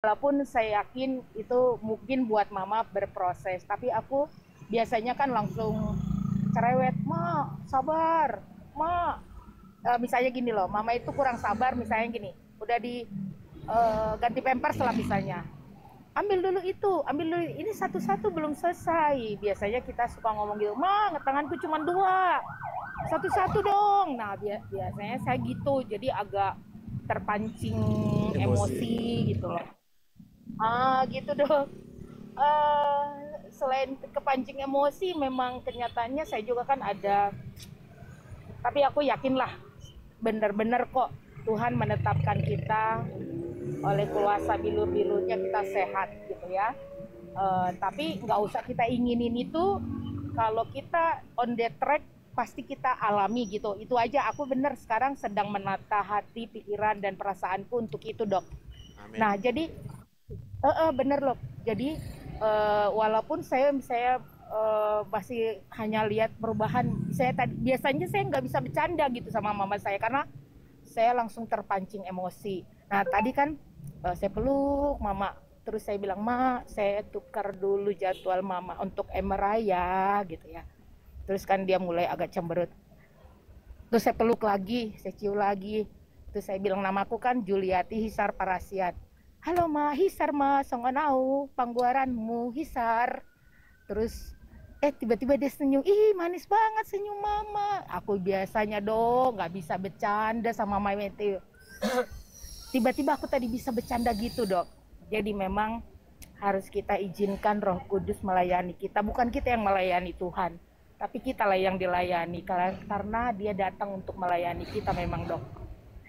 Walaupun saya yakin itu mungkin buat mama berproses, tapi aku biasanya kan langsung cerewet, ma sabar, ma. Misalnya gini loh, mama itu kurang sabar, misalnya gini, udah di ganti pampers lah misalnya, ambil dulu itu, ambil dulu ini, satu-satu belum selesai. Biasanya kita suka ngomong gitu, ma tanganku cuma dua, satu-satu dong. Nah biasanya saya gitu, jadi agak terpancing Emosi. emosi gitu loh. Gitu dong. eh Selain kepancing emosi, memang kenyataannya saya juga kan ada, tapi aku yakin lah bener-bener kok Tuhan menetapkan kita oleh kuasa bilur-bilurnya kita sehat gitu ya. Tapi nggak usah kita inginin itu, kalau kita on the track pasti kita alami gitu. Itu aja, aku bener sekarang sedang menata hati, pikiran, dan perasaanku untuk itu, dok. Amin. Nah jadi bener loh. Jadi walaupun masih hanya lihat perubahan, saya tadi biasanya saya nggak bisa bercanda gitu sama mama saya karena saya langsung terpancing emosi. Nah tadi kan saya peluk mama, terus saya bilang, ma saya tukar dulu jadwal mama untuk MRI ya gitu ya. Terus kan dia mulai agak cemberut. Terus saya peluk lagi, saya cium lagi. Terus saya bilang, namaku kan Juliati Hisar Parasiat. Halo ma, Hisar ma, songonau, pangguaranmu Hisar. Terus tiba-tiba dia senyum, ih manis banget senyum mama. Aku biasanya dong nggak bisa bercanda sama mama itu. Tiba-tiba aku tadi bisa bercanda gitu, dok. Jadi memang harus kita izinkan Roh Kudus melayani kita, bukan kita yang melayani Tuhan, tapi kita lah yang dilayani karena dia datang untuk melayani kita memang, dok.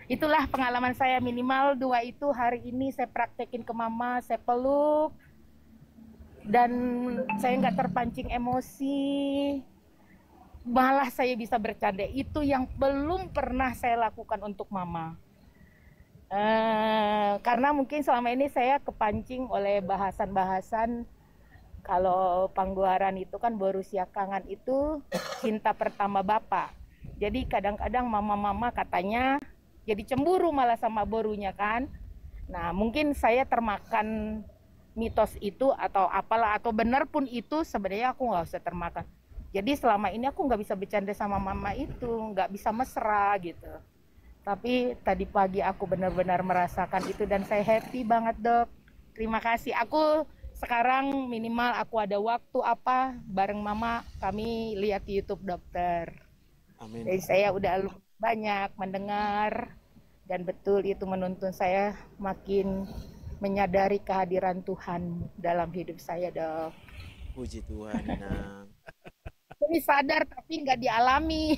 Itulah pengalaman saya, minimal dua itu hari ini saya praktekin ke mama, saya peluk, dan saya nggak terpancing emosi, malah saya bisa bercanda. Itu yang belum pernah saya lakukan untuk mama. Karena mungkin selama ini saya kepancing oleh bahasan-bahasan, kalau Pangguaran itu kan Borussia Kangen itu cinta pertama bapak. Jadi kadang-kadang mama-mama katanya jadi cemburu malah sama borunya kan. Nah mungkin saya termakan mitos itu atau apalah, atau benar pun itu sebenarnya aku nggak usah termakan. Jadi selama ini aku nggak bisa bercanda sama mama itu, nggak bisa mesra gitu. Tapi tadi pagi aku benar-benar merasakan itu dan saya happy banget, dok. Terima kasih. Aku sekarang minimal aku ada waktu apa bareng mama, kami lihat YouTube, dokter. Amin. Jadi saya udah banyak mendengar, dan betul itu menuntun saya makin menyadari kehadiran Tuhan dalam hidup saya, dok. Puji Tuhan, Inang. Jadi sadar tapi nggak dialami.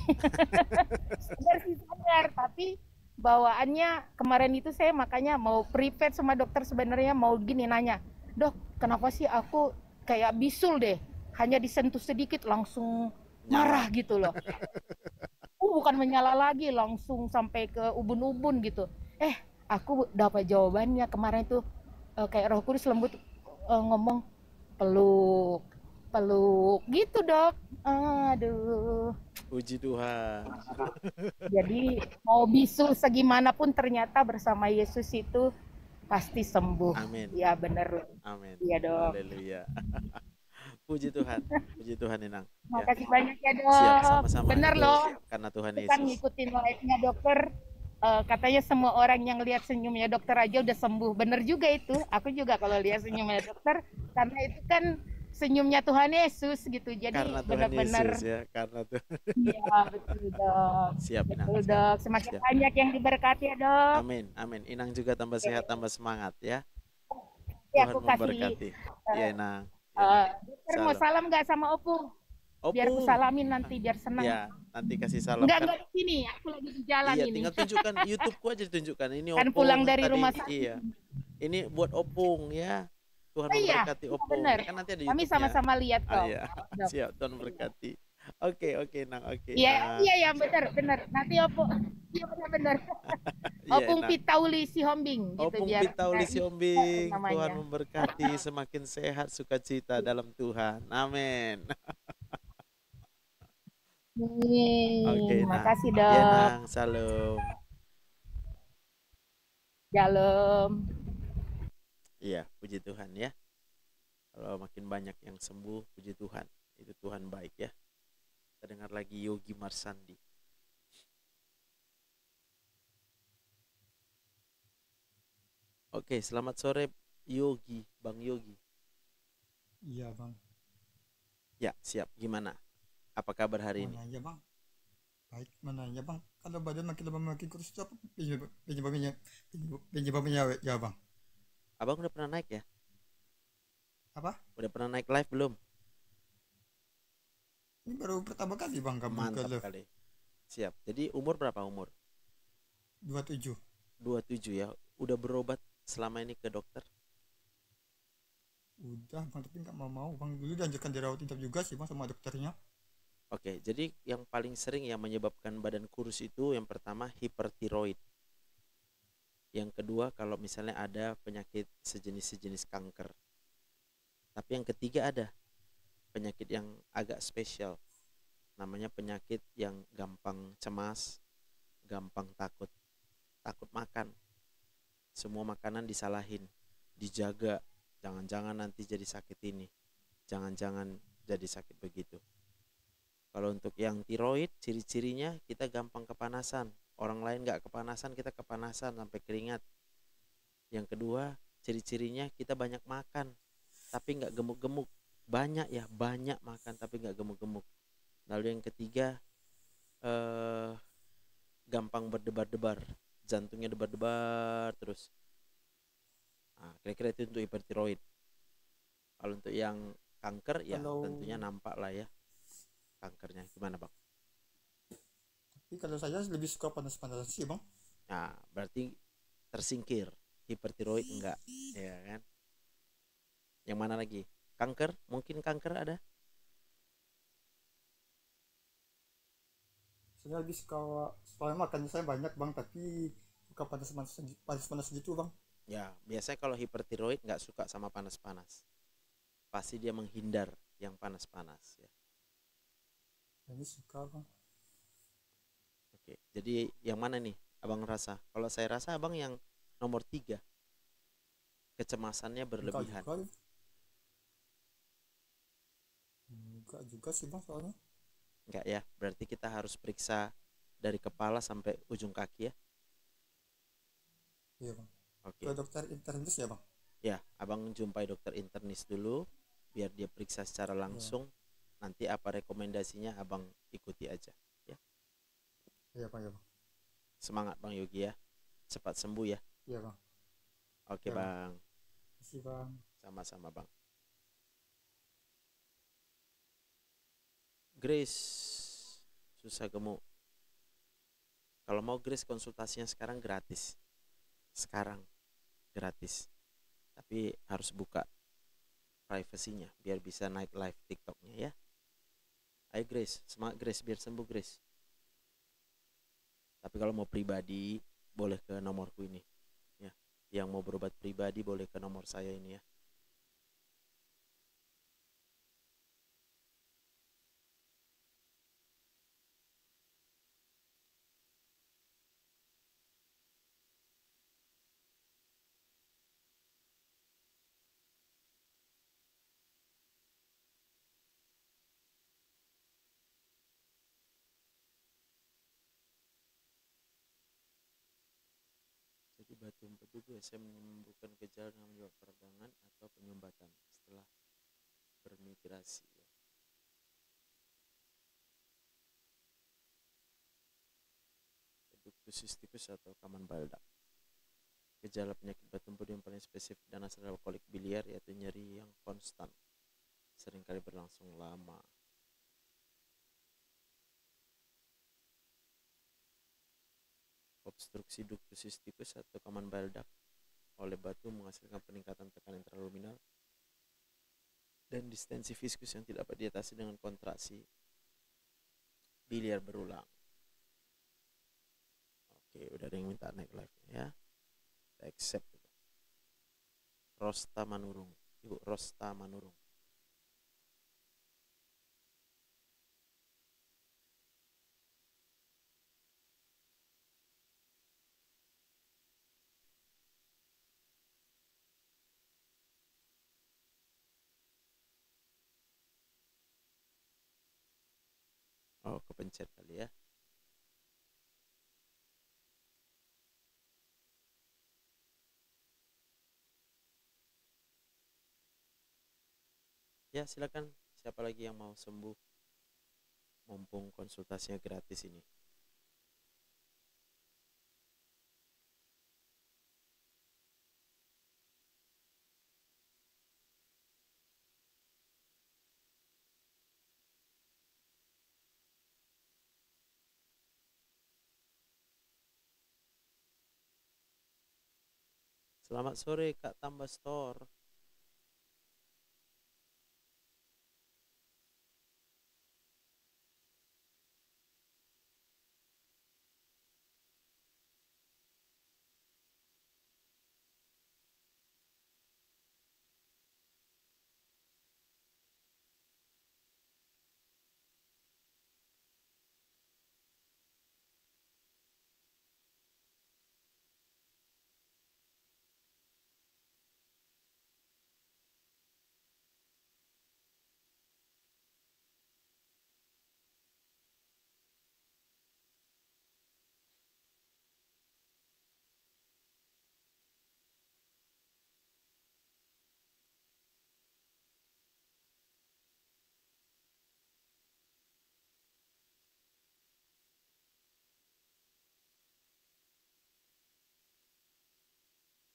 Sadar sih sadar, tapi bawaannya kemarin itu saya makanya mau private sama dokter, sebenarnya mau gini nanya, dok kenapa sih aku kayak bisul deh, hanya disentuh sedikit langsung marah Nyala. gitu loh. Bukan menyala lagi, langsung sampai ke ubun-ubun gitu. Aku dapat jawabannya kemarin tuh, kayak Roh Kudus lembut ngomong, peluk, peluk gitu, dok. Aduh. Puji Tuhan. Jadi mau bisu segimanapun ternyata bersama Yesus itu pasti sembuh. Amin. Ya bener. Amin. Iya, dok. Haleluya. Puji Tuhan. Puji Tuhan, Inang. Ya. Makasih banyak ya, Siap, dok. sama-sama Bener itu loh. karena Tuhan Itu kan Yesus. ngikutin live-nya dokter. Katanya semua orang yang lihat senyumnya dokter aja udah sembuh. Bener juga itu. Aku juga kalau lihat senyumnya dokter, karena itu kan senyumnya Tuhan Yesus gitu. Jadi Karena Tuhan Yesus benar-benar. ya, karena Tuhan. Iya, betul, dok. Siap, Inang, Betul, siap. dok. Semakin Siap. banyak yang diberkati ya, dok. Amin. Amin. Inang juga tambah sehat, tambah semangat ya. Jadi Tuhan aku kasih, memberkati. Ya, uh, Inang. Ya, Inang. dokter mau Salam. salam nggak sama Opung? Biar aku Opung. salamin Ah, nanti, biar seneng. ya, nanti kasih salam kan. Enggak di sini, aku lagi di jalan Iya, ini. tinggal tunjukkan YouTubeku aja, ditunjukkan. Ini Kan Opung pulang dari tadi. rumah sakit. Iya. Ini buat Opung ya. Tuhan Oh iya, memberkati iya Opung. bener. Ya kan nanti ada Kami YouTube-nya. sama-sama lihat Ah kok, iya. dok. Siap, Tuhan memberkati. Oke, oke, Nang. Oke, Iya, Nang. iya ya, bener, bener. Nanti Opung, iya bener-bener. Iya, Opung Nang. Pitauli si Hombing gitu, Opung biar Pitauli nggak ingat Siombing. Tuhan namanya. memberkati, semakin sehat, sukacita dalam Tuhan. Amin. Oke, Amin. Nang. Makasih, Ya, dok. Nang. Salam. Dalam. Iya, puji Tuhan ya. Kalau makin banyak yang sembuh, puji Tuhan. Itu Tuhan baik ya. Kita dengar lagi Yogi Marsandi. Oke, selamat sore Yogi, Bang Yogi. Iya bang, Ya, siap. Gimana? Apa kabar hari mau ini? nanya bang, baik mau nanya bang, kalau badan makin lama makin kurus itu apa penyebabnya? Penyebabnya ya bang, Abang udah pernah naik ya? apa? Udah pernah naik live belum? Ini baru pertama kali bang gabung ke Mantap Love kali. Siap. Jadi umur berapa umur? 27. 27 ya. Udah berobat selama ini ke dokter? Udah bang, tapi nggak mau bang, dulu dianjurkan dirawat inap juga sih bang sama dokternya. Oke, jadi yang paling sering yang menyebabkan badan kurus itu yang pertama hipertiroid. Yang kedua kalau misalnya ada penyakit sejenis-sejenis kanker. Tapi yang ketiga ada penyakit yang agak spesial. Namanya penyakit yang gampang cemas, gampang takut. Takut makan. Semua makanan disalahin, dijaga. Jangan-jangan nanti jadi sakit ini. Jangan-jangan jadi sakit begitu. Kalau untuk yang tiroid, ciri-cirinya kita gampang kepanasan. Orang lain nggak kepanasan, kita kepanasan sampai keringat. Yang kedua, ciri-cirinya kita banyak makan, tapi nggak gemuk-gemuk. Banyak ya, banyak makan tapi nggak gemuk-gemuk. Lalu yang ketiga, eh, gampang berdebar-debar, jantungnya debar-debar terus. Nah, kira-kira itu untuk hipertiroid. Kalau untuk yang kanker ya Kalau tentunya nampak lah ya kankernya. Gimana bang? tapi kalau saya lebih suka panas-panas sih bang. Nah, berarti tersingkir. Hipertiroid enggak, ya kan? Yang mana lagi? Kanker? Mungkin kanker ada? Saya lebih suka, soalnya makannya saya banyak bang, tapi suka panas-panas gitu bang. Ya, biasanya kalau hipertiroid nggak suka sama panas-panas. Pasti dia menghindar yang panas-panas ya. Ini suka bang. Oke, jadi yang mana nih abang rasa? Kalau saya rasa abang yang nomor 3, kecemasannya Enggak berlebihan. juga, enggak juga sih bang soalnya. Enggak ya, berarti kita harus periksa dari kepala sampai ujung kaki ya. Iya bang. Ke Oke, dokter internis ya bang. ya abang jumpai dokter internis dulu biar dia periksa secara Iya, langsung. Nanti apa rekomendasinya abang ikuti aja ya. iya bang, iya bang, Semangat bang Yogi ya, cepat sembuh ya. iya bang, Oke iya bang. bang, Kasih bang. sama-sama bang. Grace, susah gemuk. Kalau mau Grace konsultasinya sekarang gratis. Sekarang gratis. Tapi harus buka privasinya biar bisa naik live TikToknya ya. Ayo Grace, semangat Grace biar sembuh Grace. Tapi kalau mau pribadi boleh ke nomorku ini ya. Yang mau berobat pribadi boleh ke nomor saya ini ya. Jadi batu empedu biasa menyembuhkan gejala dengan menyebabkan peradangan atau penyumbatan setelah bermigrasi ya. Ductus cysticus atau Kaman Baldak. Gejala penyakit batu empedu yang paling spesifik dan asal adalah kolik biliar yaitu nyeri yang konstan, seringkali berlangsung lama. Obstruksi ductus cysticus atau Kaman Baldak oleh batu menghasilkan peningkatan tekanan intraluminal dan distensi viskus yang tidak dapat diatasi dengan kontraksi biliar berulang. Oke, udah ada yang minta naik live ya. Kita accept. Rosta Manurung, Ibu Rosta Manurung. Oh, kepencet kali ya. Ya, silakan. Siapa lagi yang mau sembuh? Mumpung konsultasinya gratis ini. Selamat sore Kak Tambah Store.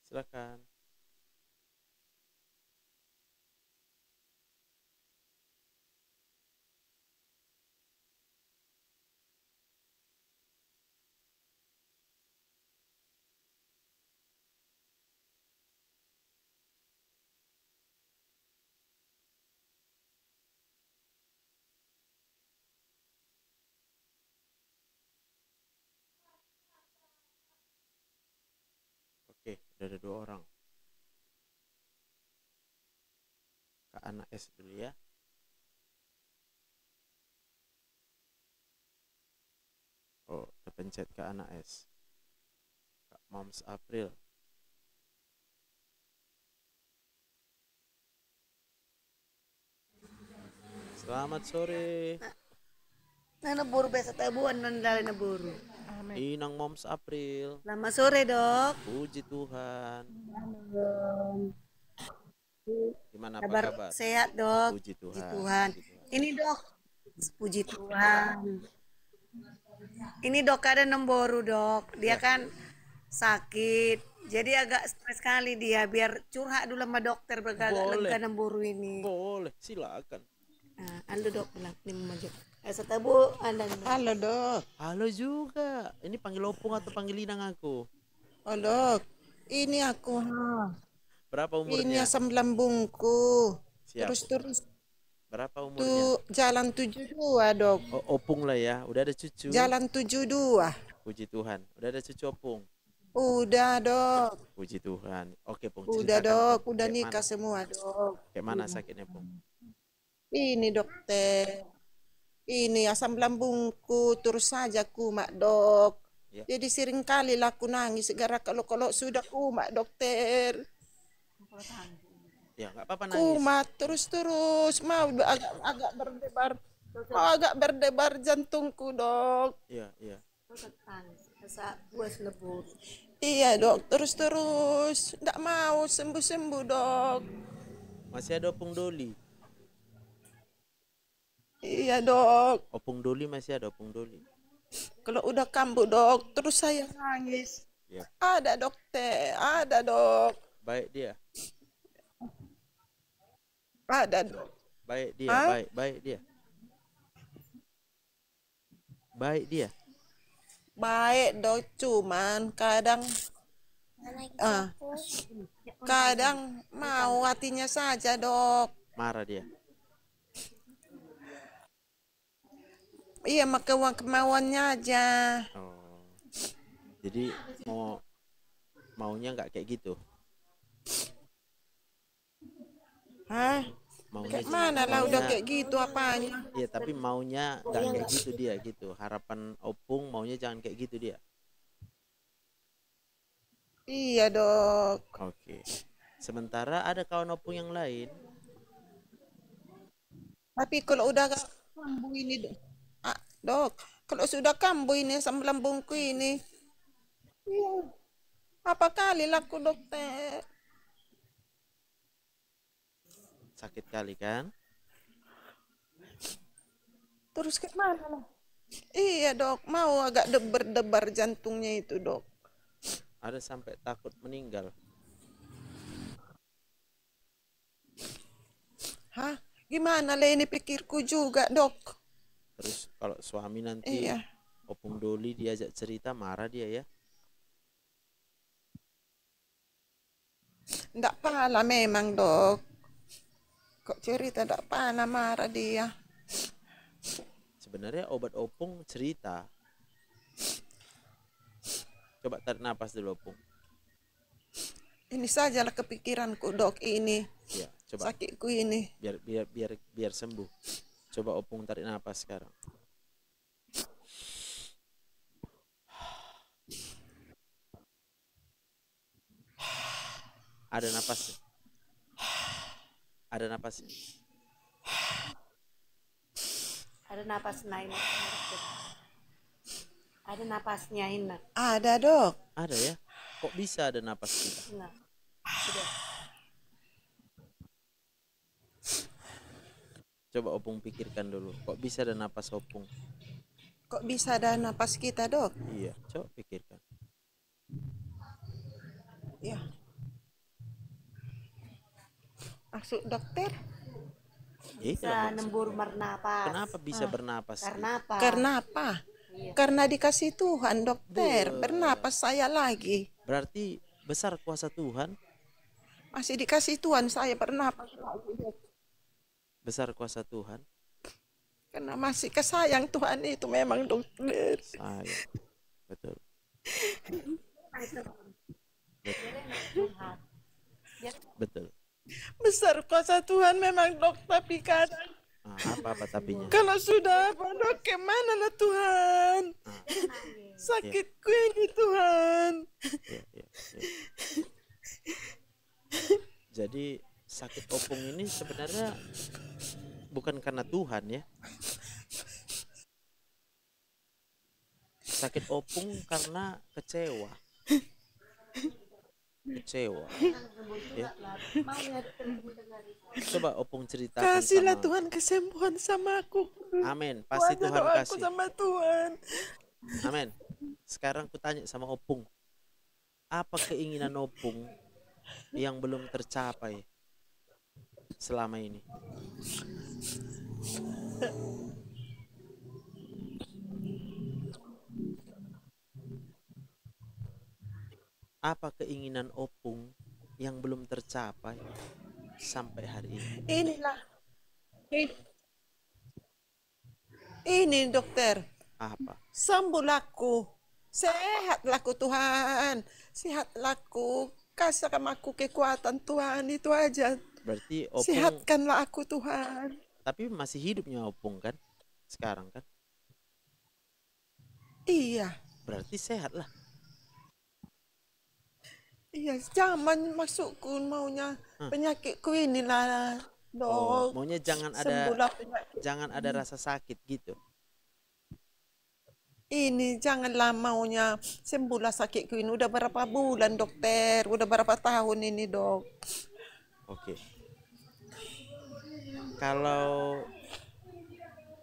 Silakan. Oke, udah ada 2 orang. Kak Ana S dulu ya. Oh, terpencet Kak Ana S. Kak Moms April. Selamat sore. Nana buru biasa tabuan nan dali na buru. Inang Moms April. Selamat sore dok. Puji Tuhan. Gimana apa Kabar kabar? sehat dok. Puji Puji Tuhan. Tuhan. Puji Tuhan. Ini dok. Puji Tuhan. Ini dok ada nemboru dok. Dia Ya. kan sakit. Jadi agak stres sekali dia. Biar curhat dulu sama dokter beragak Boleh. lega nemboru ini. Boleh, silakan. Nah, ando dok bilang ini maju. Setabu anda. Halo dok, Halo juga. Ini panggil opung atau panggil inang aku? oh dok, ini aku Berapa ini umurnya? asam lambungku. Siap. Terus Berapa umurnya? tuh jalan 72 dok, Oh, opung lah ya. Udah ada cucu. jalan 72. Puji Tuhan. Udah ada cucu opung. Udah dok, Puji Tuhan. Oke, Pung. udah ceritakan, dok, Pung. udah Kayak nikah mana? semua dok. Kayak mana sakitnya, Pung? Ini dokter, ini asam lambungku terus saja kumat dok. Ya. Jadi sering kali lah aku nangis segera kalau sudah kumat dokter. Ya, nggak apa-apa nangis. Kumat terus mau agak berdebar jantungku dok. Iya, iya. Buas lebur. Iya dok, terus nggak mau sembuh dok. Masih ada opung Doli. Iya dok, Opung Doli masih ada opung Doli. kalau udah kambuh dok, terus saya nangis. Ya. Ada dokter, ada dok, Baik dia. ada dok. Baik dia, Hah? baik dia. Baik dia. Baik dok, cuman kadang mau hatinya saja dok. Marah dia. Iya, kemauannya aja. Oh. Jadi maunya nggak kayak gitu. Hah? Maunya Kayak mana lah udah maunya- kayak gitu apanya? Iya, tapi maunya nggak kayak gitu dia gitu. Harapan opung maunya jangan kayak gitu dia. Iya dok. Oke. Sementara ada kawan opung yang lain. Tapi kalau udah kambuh ini dok, Dok, kalau sudah kambuh ini asam lambungku ini. Iya. Apa kali laku dokter? Sakit kali kan? Terus ke mana lah? Iya dok, mau agak debar-debar jantungnya itu dok. Ada sampai takut meninggal. Hah? Gimana lah ini pikirku juga dok. Terus kalau suami nanti Iya. Opung Doli diajak cerita marah dia ya. Nggak pala memang dok. Kok cerita nggak pala marah dia. Sebenarnya obat Opung cerita. Coba tarik napas dulu Opung. Ini sajalah kepikiranku dok ini. Ya, coba Sakitku ini. biar sembuh. Coba Opung tarik napas sekarang. Ada napasnya. Ada napasnya. Ada napas lain. Ada napasnya ini. Ada dok. Ada ya? Kok bisa ada napas kita? Nah, sudah. Coba Opung pikirkan dulu. Kok bisa ada napas Opung? Kok bisa ada napas kita dok? Iya, coba pikirkan. Ya. Maksud dokter? Bisa nembur bernapas. Kenapa bisa bernapas? Karena apa? Karena apa? Iya. Karena dikasih Tuhan dokter. Bernapas saya lagi. Berarti besar kuasa Tuhan. Masih dikasih Tuhan saya bernapas lagi. Dok. Besar kuasa Tuhan. Karena masih kesayang Tuhan itu memang dokter. Saya. Betul. Betul. Besar kuasa Tuhan memang dok. Tapi kadang Apa tapinya? kalau sudah apa dok kemana lah Tuhan? Sakitku ini Tuhan. Ya. Jadi sakit Opung ini sebenarnya bukan karena Tuhan ya. Sakit Opung karena kecewa. Ya. Coba Opung ceritakan Kasihlah sama. Tuhan kesembuhan sama aku. Amin. Pasti Doanya Tuhan doaku kasih. sama Tuhan. Amin. Sekarang ku tanya sama Opung. Apa keinginan Opung yang belum tercapai selama ini? Apa keinginan Opung yang belum tercapai sampai hari ini? Inilah. Ini dokter. Apa? Sembuhlah aku. Sehatlah aku Tuhan. Sehatlah aku. Kasih aku kekuatan Tuhan itu aja. Berarti Opung, Sehatkanlah aku Tuhan. tapi masih hidupnya Opung kan? Sekarang kan? Iya. Berarti sehat lah. Iya, zaman masukku maunya penyakitku inilah. Oh, Dok. maunya jangan Sembuhlah penyakit. ada rasa sakit gitu. Ini janganlah maunya sembuhlah sakitku ini. Udah berapa bulan dokter? Udah berapa tahun ini dok? Oke. Kalau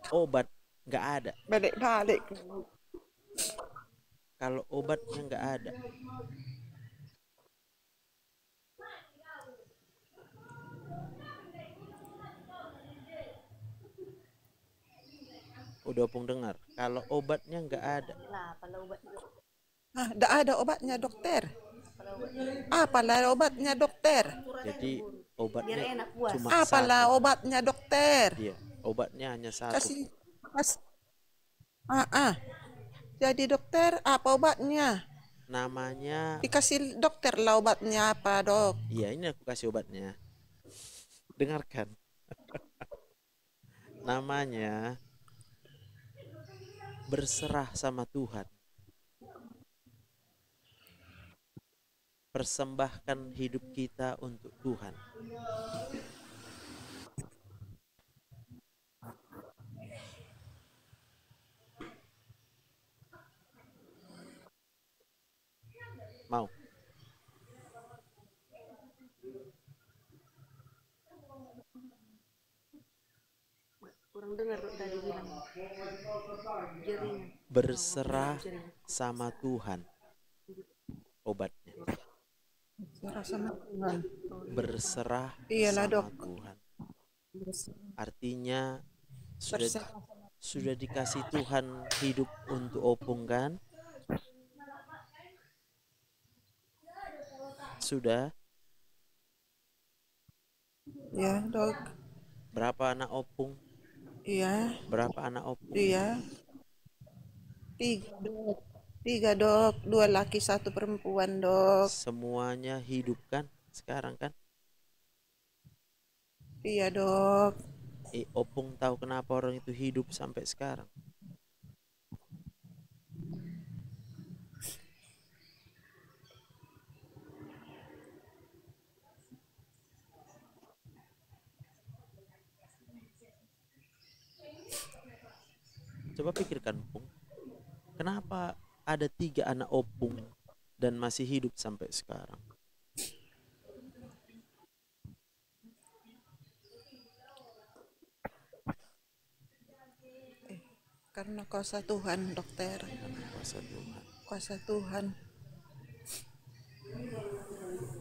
obat nggak ada, Balik-balik. kalau obatnya nggak ada, udah Opung dengar. Kalau obatnya nggak ada, Nah, kalau obat Ah, nggak ada obatnya dokter. Apalah obatnya dokter? jadi biar obatnya enak puas. cuma Apalah satu. obatnya dokter? Iya, obatnya hanya satu. Kasih. Jadi dokter apa obatnya? Namanya, Dikasih dokter lah obatnya apa dok? iya ini aku kasih obatnya. Dengarkan. Namanya berserah sama Tuhan. Persembahkan hidup kita untuk Tuhan. Orang dengar tadi bilang jaringan. Berserah sama Tuhan obatnya. Serah sama Tuhan. Berserah Iyalah, sama Dok. Tuhan. Artinya Berserah. sudah dikasih Tuhan hidup untuk Opung kan? Sudah. Ya, Dok. Berapa anak Opung? Iya, Berapa anak Opung? iya. 3, Dok. 3, Dok. 2 laki, 1 perempuan, Dok. Semuanya hidup kan sekarang kan? Iya, Dok. Opung tahu kenapa orang itu hidup sampai sekarang? Coba pikirkan, Pung. Kenapa ada 3 anak Opung dan masih hidup sampai sekarang? Karena kuasa Tuhan, dokter. Karena kuasa Tuhan. Kuasa Tuhan.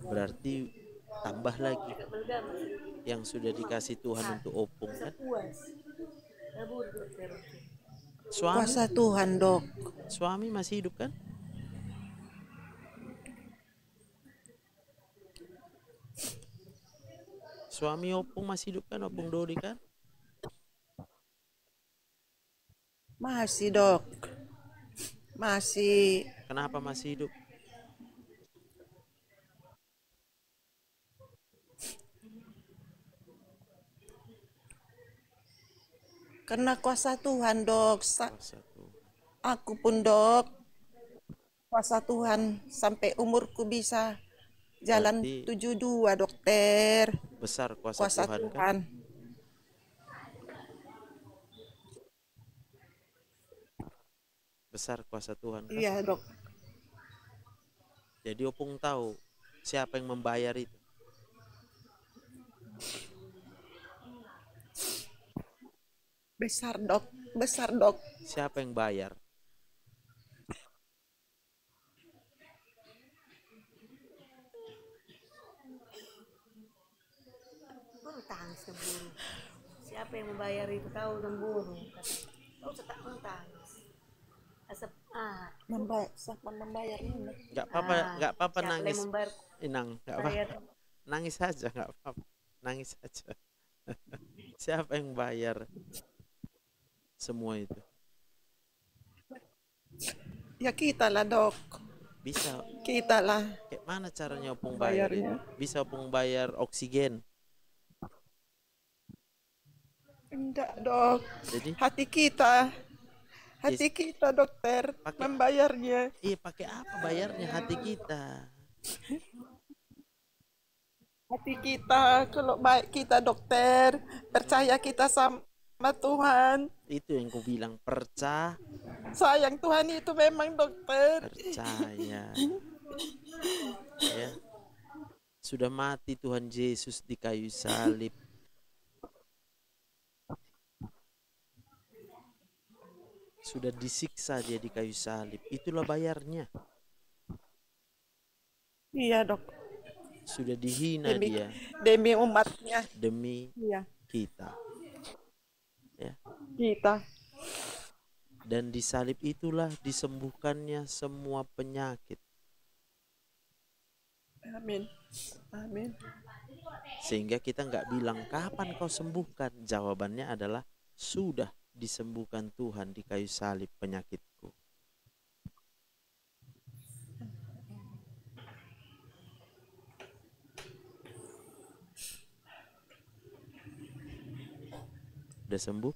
Berarti tambah lagi yang sudah dikasih Tuhan untuk Opung kan? Suami, Kuasa Tuhan, Dok. suami masih hidup kan? Suami Opung masih hidup kan? Opung Dodi kan? Masih, Dok. Masih. Kenapa masih hidup? Karena kuasa Tuhan, Dok. Kuasa Tuhan. Aku pun, Dok. Kuasa Tuhan sampai umurku bisa jalan Berarti 72, dokter. besar kuasa Kuasa Tuhan kan? Tuhan. Besar kuasa Tuhan kan? Iya, Dok. Jadi Opung tahu siapa yang membayar itu. Besar, Dok. Besar, Dok. Siapa yang bayar? Tangis temburu. Siapa yang membayar itu tahu temburu. Tahu tak tangis. Asap Siapa membayarnya? Nggak apa-apa, nggak apa-apa siapa nangis. yang membayar Inang, nggak bayar? apa-apa. Nangis saja, nggak apa-apa. Nangis saja. Siapa yang bayar semua itu? Ya kita lah, Dok. Bisa. Kita lah Kayak mana caranya Opung bayar itu? bayarnya. Bisa Opung bayar oksigen. Enggak, Dok. Jadi Hati kita. Hati kita, dokter, Pakai- membayarnya. pakai apa bayarnya hati kita? Hati kita, kalau baik kita, dokter, percaya kita sama Tuhan. Itu yang ku bilang, percaya. Sayang Tuhan itu memang, dokter. Percaya. Ya. Sudah mati Tuhan Yesus di kayu salib. Sudah disiksa dia di kayu salib. Itulah bayarnya. Iya, dok. Sudah dihina Demi, dia demi umatnya. demi Iya, kita. Ya. kita. Dan di salib itulah disembuhkannya semua penyakit. Amin. Amin. Sehingga kita nggak bilang kapan kau sembuhkan. Jawabannya adalah sudah disembuhkan Tuhan di kayu salib penyakitku. Udah sembuh?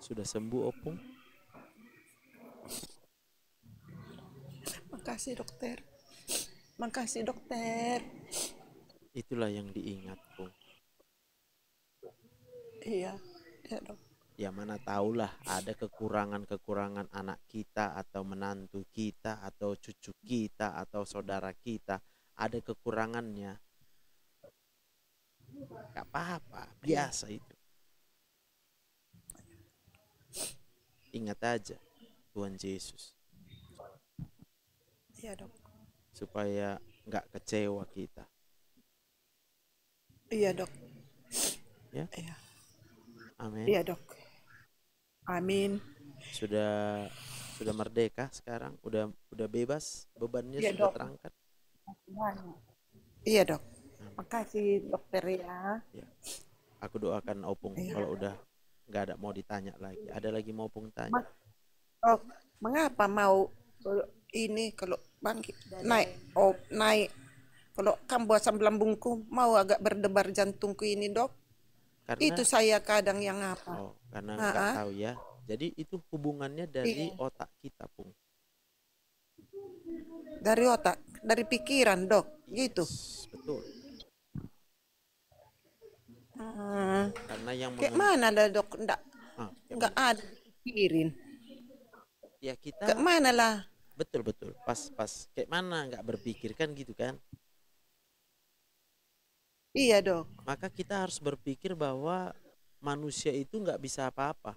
Sudah sembuh Opung? Makasih, dokter. Makasih, dokter. Itulah yang diingat, Pung. Iya, ya, dok. Ya mana tahulah ada kekurangan-kekurangan anak kita atau menantu kita atau cucu kita atau saudara kita, ada kekurangannya. Gak apa-apa, biasa itu. Ingat aja Tuhan Yesus Iya dok. supaya nggak kecewa kita, Iya dok. ya. Iya. Amin. Iya dok. Amin. Sudah merdeka sekarang, udah bebas, bebannya Iya, sudah Dok. terangkat. Iya dok. Amin. Makasih dokter ya. Ya. Aku doakan Opung Iya. kalau udah nggak ada mau ditanya lagi. Ada lagi mau Opung tanya? Dok, mengapa mau ini kalau bangkit naik kalau kambuh asam lambungku mau agak berdebar jantungku ini dok. Karena Itu saya kadang yang apa? karena nggak tahu ya. Jadi itu hubungannya dari Iya. otak kita, Pung. Dari otak, dari pikiran dok, gitu. Betul. Karena yang Kayak mana lah dok? kayak Nggak ada pikirin. ya kita Kayak mana lah? betul pas kayak mana nggak berpikir kan gitu kan. Iya dok. Maka kita harus berpikir bahwa manusia itu nggak bisa apa-apa.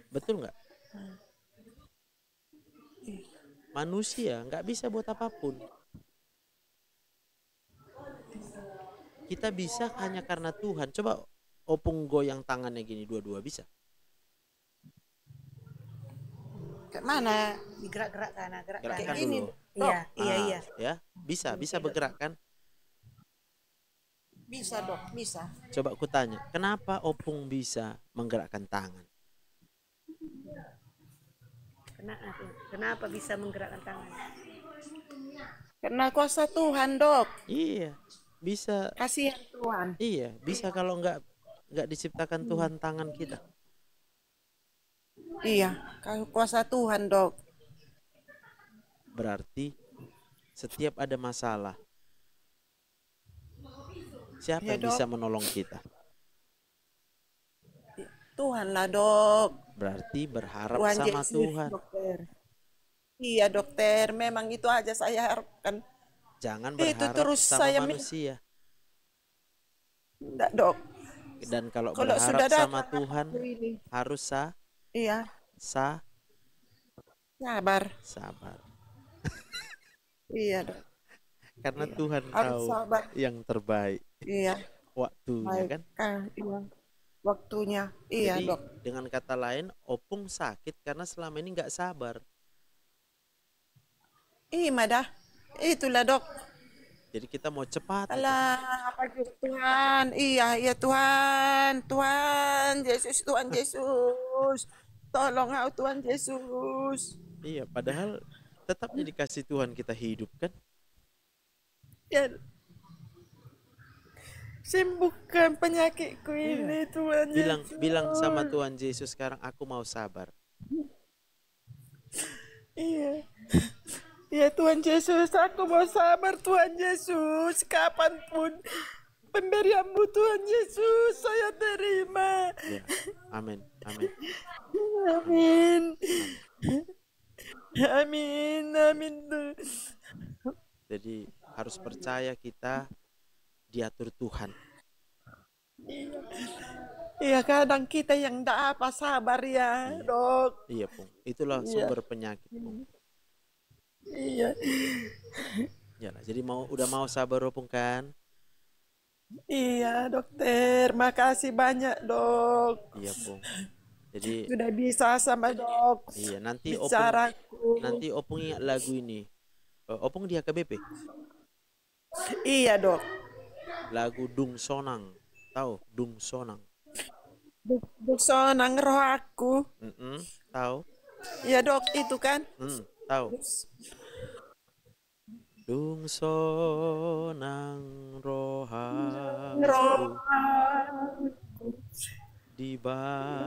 Betul nggak? Manusia nggak bisa buat apapun. Kita bisa hanya karena Tuhan. Coba Opung goyang tangannya gini dua-dua bisa. Kayak mana? Digerak-gerakkan, Gerakkan Kayak gini. dulu. Iya, iya. Ya, bisa bergerak kan? Bisa dok, bisa. Coba aku tanya, kenapa Opung bisa menggerakkan tangan? Kenapa bisa menggerakkan tangan? Karena kuasa Tuhan dok. Iya, bisa. Kasihan Tuhan. Iya, bisa kalau nggak diciptakan Tuhan tangan kita. Iya, kuasa Tuhan dok. Berarti setiap ada masalah, siapa Ya, yang Dok. bisa menolong kita? Tuhan lah dok. Berarti berharap Tuhan sama Yesus, Tuhan. dokter. Iya dokter, memang itu aja saya harapkan. Jangan Itu berharap terus sama saya manusia. Enggak dok. Dan kalau Kalau berharap sudah datang sama Tuhan waktu ini. harus Iya, sabar. sabar. Iya dok. Karena Iya. Tuhan Harus tahu sabar. yang terbaik Iya, waktunya baik. kan. Iya. Waktunya. Iya Jadi dok. dengan kata lain, Opung sakit karena selama ini nggak sabar. Iya dah. Itulah dok. Jadi kita mau cepat. Alah, apa gitu Tuhan? Iya, iya Tuhan, Tuhan Yesus, Tuhan Yesus, tolong aku Tuhan Yesus. Iya, padahal tetapnya dikasih Tuhan kita hidup kan. Ya, sembuhkan penyakitku ini Tuhan Bilang sama Tuhan Yesus sekarang, aku mau sabar. Iya. Ya Tuhan Yesus, aku mau sabar Tuhan Yesus. Kapanpun pemberianmu Tuhan Yesus, saya terima. Ya, amin, amin. Amin. Amin, amin. Jadi harus percaya kita diatur Tuhan. Iya, kadang kita yang tidak apa sabar ya, Iya. dok. Iya, Pung. Itulah sumber penyakit, Pung. Iya. Yalah, jadi udah mau sabar, Pung kan? Iya, dokter. Makasih banyak, dok. Iya, Pung. Jadi Sudah bisa sama dok. iya, nanti Bicaraku. Opung ingat lagu ini. Opung di HKBP. Iya, dok. Lagu Dung Sonang. Tahu Dung Sonang? Sonang roh aku. Tahu? Iya, dok. Itu kan. Tahu. Dung sonang rohaku di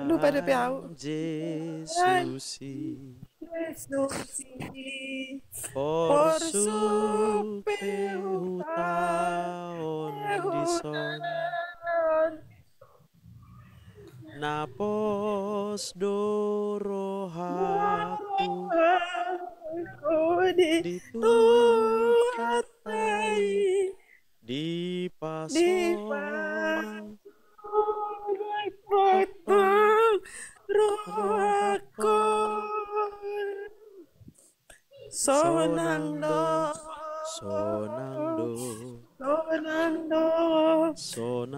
Lupa deh, Piau. Jesusi Por supe hutaon di son napos dorohaku Aku di dituhatai Sonangdo, sonangdo, sonangdo,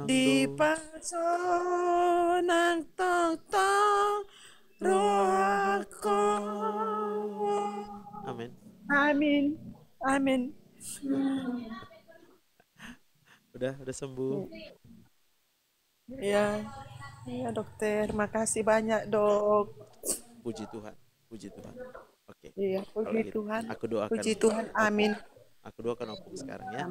di sonangdo. pasonang tong tong rohako. Amin. Amin, amin. Udah sembuh. Ya, ya dokter, makasih banyak dok. Puji Tuhan, puji Tuhan. Oke. Iya, Kalau puji gitu, Tuhan, aku doakan puji Tuhan, Opung. amin. Aku doakan Opung sekarang ya.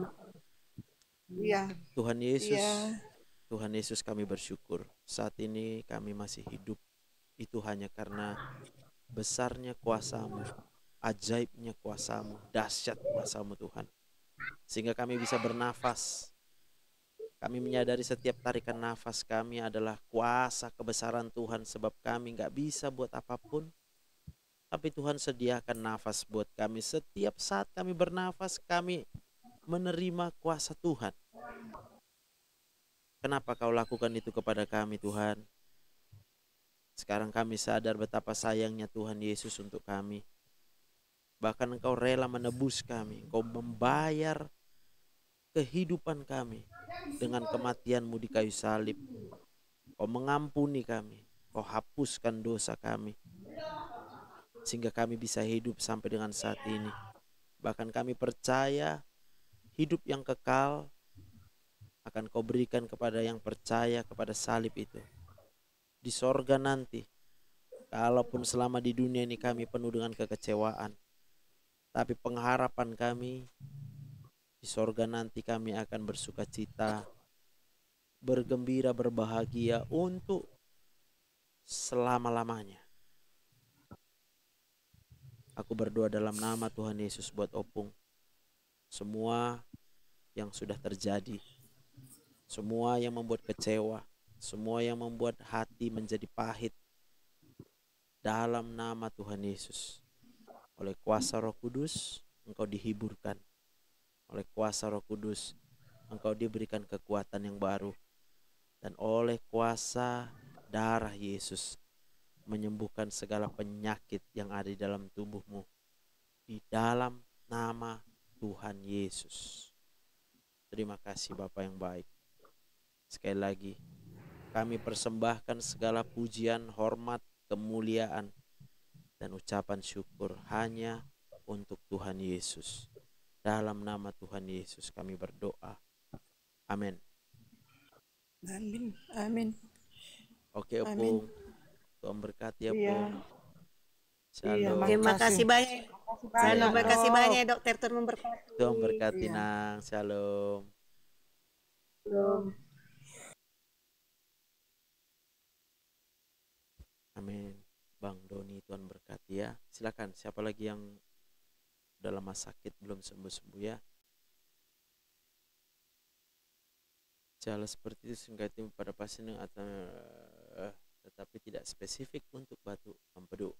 Iya, Tuhan Yesus, iya. Tuhan Yesus, kami bersyukur saat ini kami masih hidup. Itu hanya karena besarnya kuasa-Mu, ajaibnya kuasa-Mu, dahsyat kuasa-Mu Tuhan. Sehingga kami bisa bernafas. Kami menyadari setiap tarikan nafas kami adalah kuasa kebesaran Tuhan, sebab kami nggak bisa buat apapun. Tapi Tuhan sediakan nafas buat kami. Setiap saat kami bernafas, kami menerima kuasa Tuhan. Kenapa Kau lakukan itu kepada kami Tuhan? Sekarang kami sadar betapa sayangnya Tuhan Yesus untuk kami. Bahkan Engkau rela menebus kami. Engkau membayar kehidupan kami dengan kematian-Mu di kayu salib. Kau mengampuni kami. Kau hapuskan dosa kami. Sehingga kami bisa hidup sampai dengan saat ini. Bahkan kami percaya hidup yang kekal akan Kau berikan kepada yang percaya kepada salib itu. Di sorga nanti, kalaupun selama di dunia ini kami penuh dengan kekecewaan, tapi pengharapan kami di sorga nanti kami akan bersuka cita, bergembira, berbahagia untuk selama-lamanya. Aku berdoa dalam nama Tuhan Yesus buat Opung. Semua yang sudah terjadi, semua yang membuat kecewa, semua yang membuat hati menjadi pahit, dalam nama Tuhan Yesus, oleh kuasa Roh Kudus, engkau dihiburkan. Oleh kuasa Roh Kudus, engkau diberikan kekuatan yang baru. Dan oleh kuasa darah Yesus, menyembuhkan segala penyakit yang ada di dalam tubuhmu. Di dalam nama Tuhan Yesus. Terima kasih Bapa yang baik. Sekali lagi, kami persembahkan segala pujian, hormat, kemuliaan, dan ucapan syukur hanya untuk Tuhan Yesus. Dalam nama Tuhan Yesus kami berdoa. Amin. Amin, amin. Oke Amin. Opung, Tuhan berkati ya Iya, Opung. iya, Shalom. Terima kasih banyak. Shalom, Iya. makasih banyak dokter, Tuhan memberkati. Tuhan berkati Iya. Nang. Shalom. Belum. Amin. Bang Doni, Tuhan berkati ya. Silakan, siapa lagi yang udah lama sakit belum sembuh-sembuh ya. Gejala seperti itu sehingga tim pada pasien yang atau tetapi tidak spesifik untuk batuk empedu.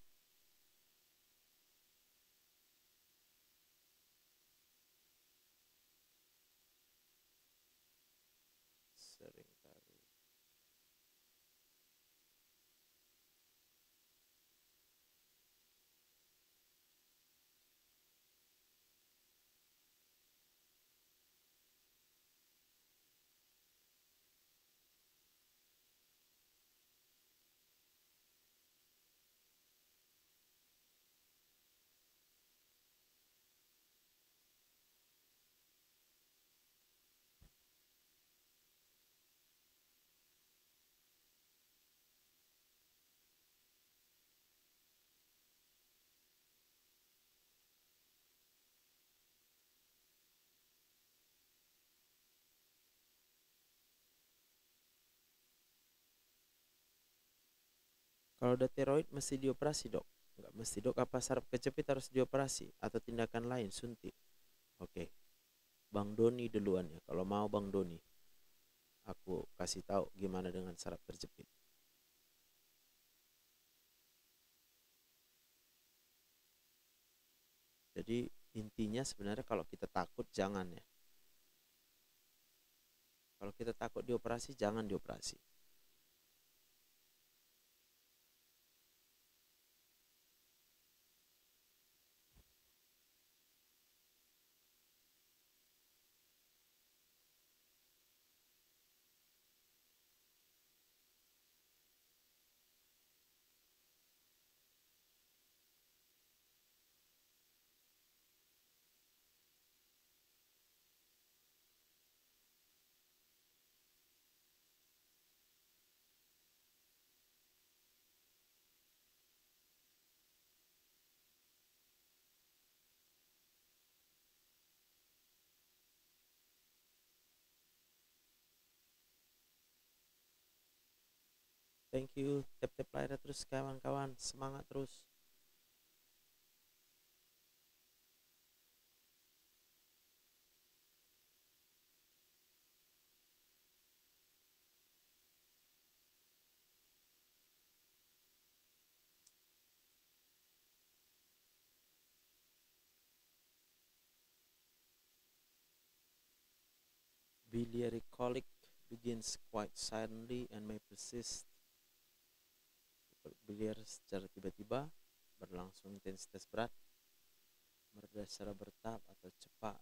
Seringkali. Kalau udah tiroid mesti dioperasi dok? Enggak mesti dok, apa saraf kejepit harus dioperasi atau tindakan lain suntik? Oke. Bang Doni duluan ya. Kalau mau Bang Doni, aku kasih tahu gimana dengan saraf terjepit. Jadi intinya sebenarnya kalau kita takut jangan ya. Kalau kita takut dioperasi jangan dioperasi. Thank you. Tap-tap layar terus kawan-kawan. Semangat terus. Biliary colic begins quite silently and may persist. Biliar secara tiba-tiba, berlangsung intensitas berat, mereda secara bertahap atau cepat.